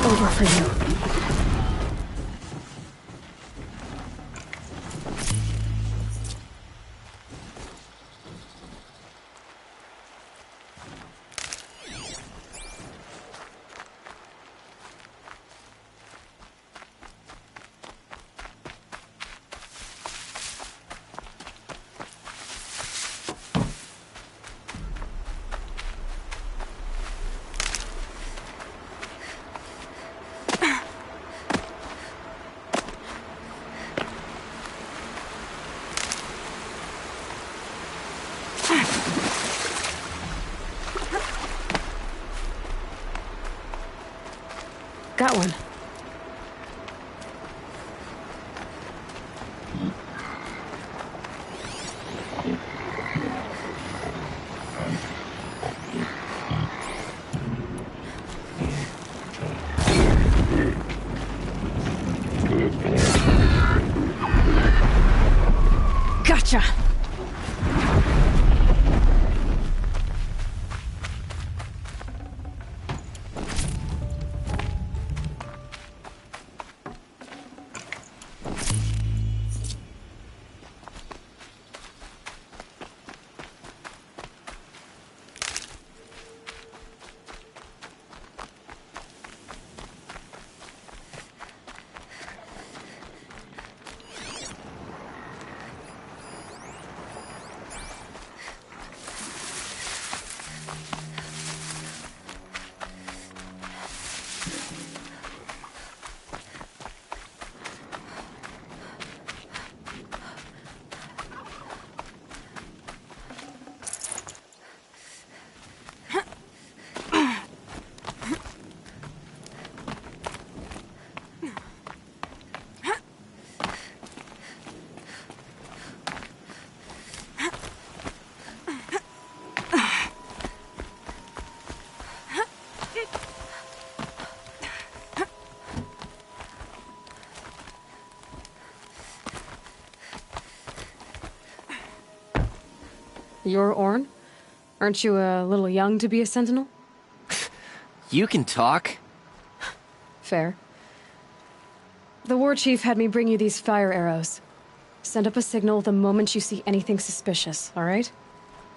Over for you. Got one. Gotcha. You're Orn? Aren't you a little young to be a sentinel? You can talk. Fair. The war chief had me bring you these fire arrows. Send up a signal the moment you see anything suspicious, all right?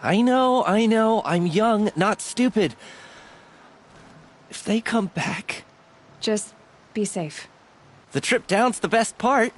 I know. I'm young, not stupid. If they come back... Just be safe. The trip down's the best part.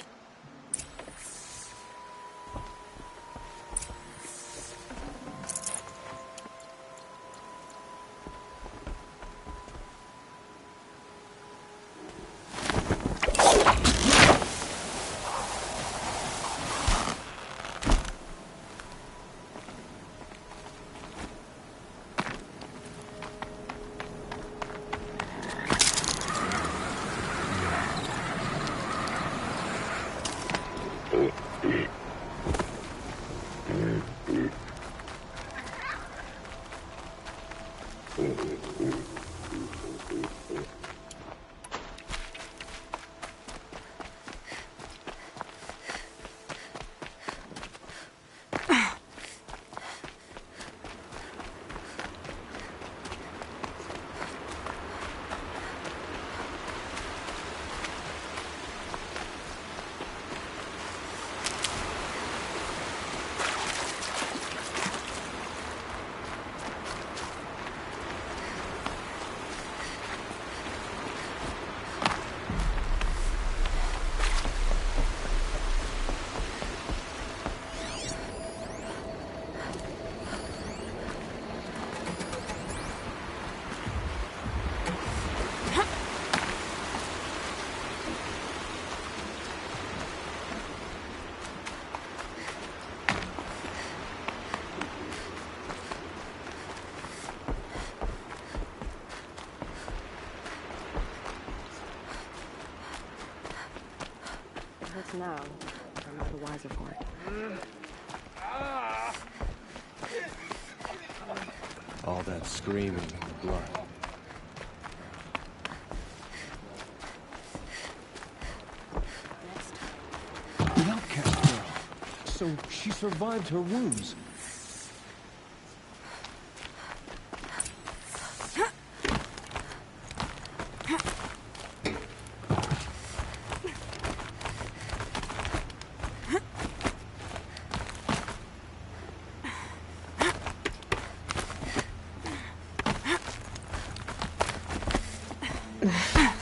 Now, I'm not the wiser for it. All that screaming and blood. The outcast girl. So she survived her wounds.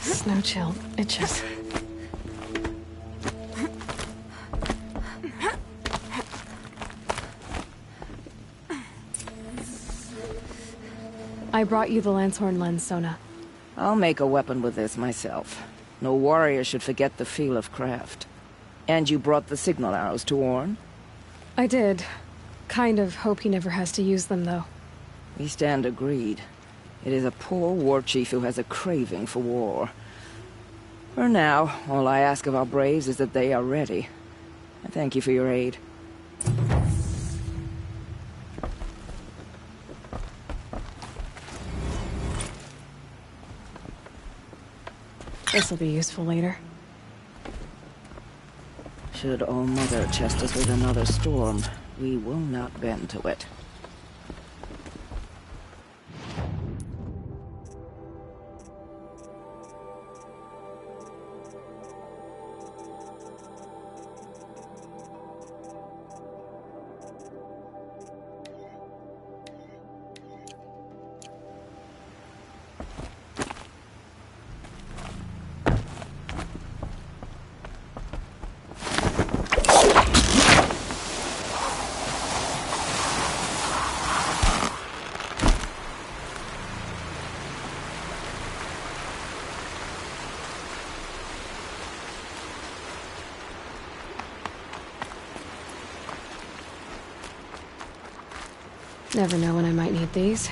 Snow chill. Itches. I brought you the Lancehorn lens, Sona. I'll make a weapon with this myself. No warrior should forget the feel of craft. And you brought the signal arrows to Orn? I did. Kind of hope he never has to use them, though. We stand agreed. It is a poor war chief who has a craving for war. For now, all I ask of our braves is that they are ready. I thank you for your aid. This'll be useful later. Should All Mother chest us with another storm, we will not bend to it. Never know when I might need these.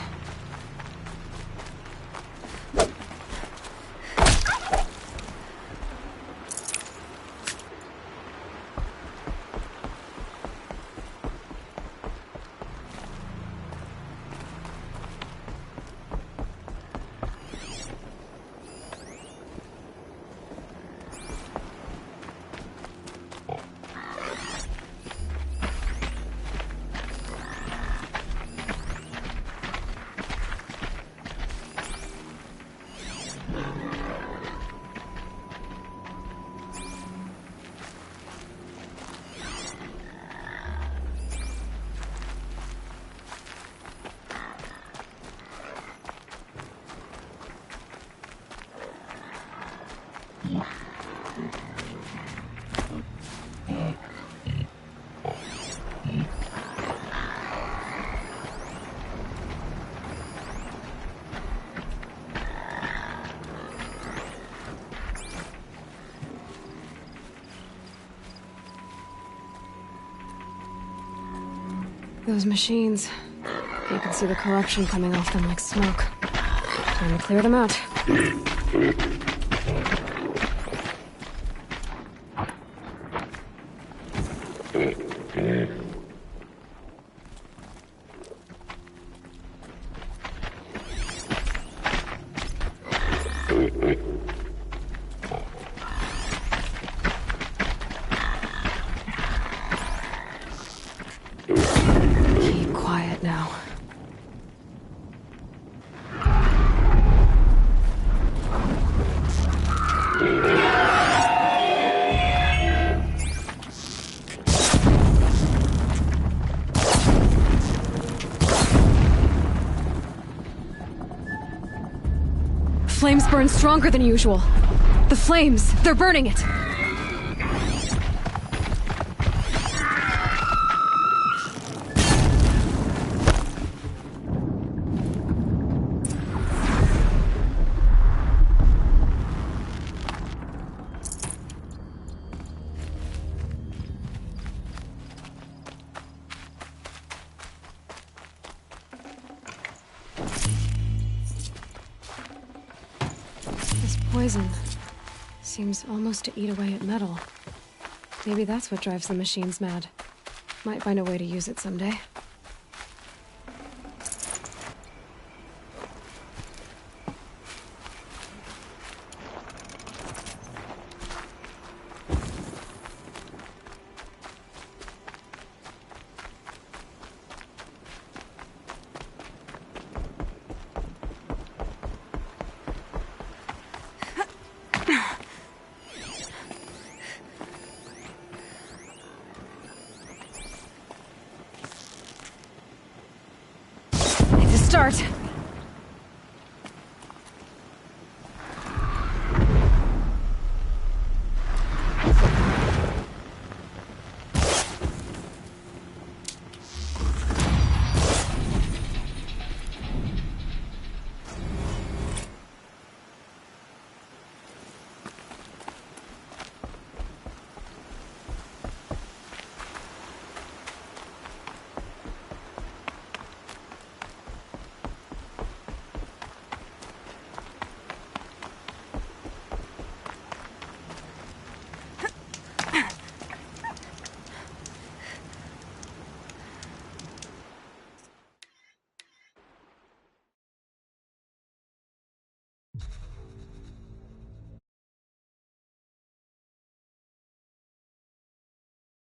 Those machines. You can see the corruption coming off them like smoke. Time to clear them out. Keep quiet now. Flames burn stronger than usual. The flames, they're burning it. This poison seems almost to eat away at metal. Maybe that's what drives the machines mad. Might find a way to use it someday. Start.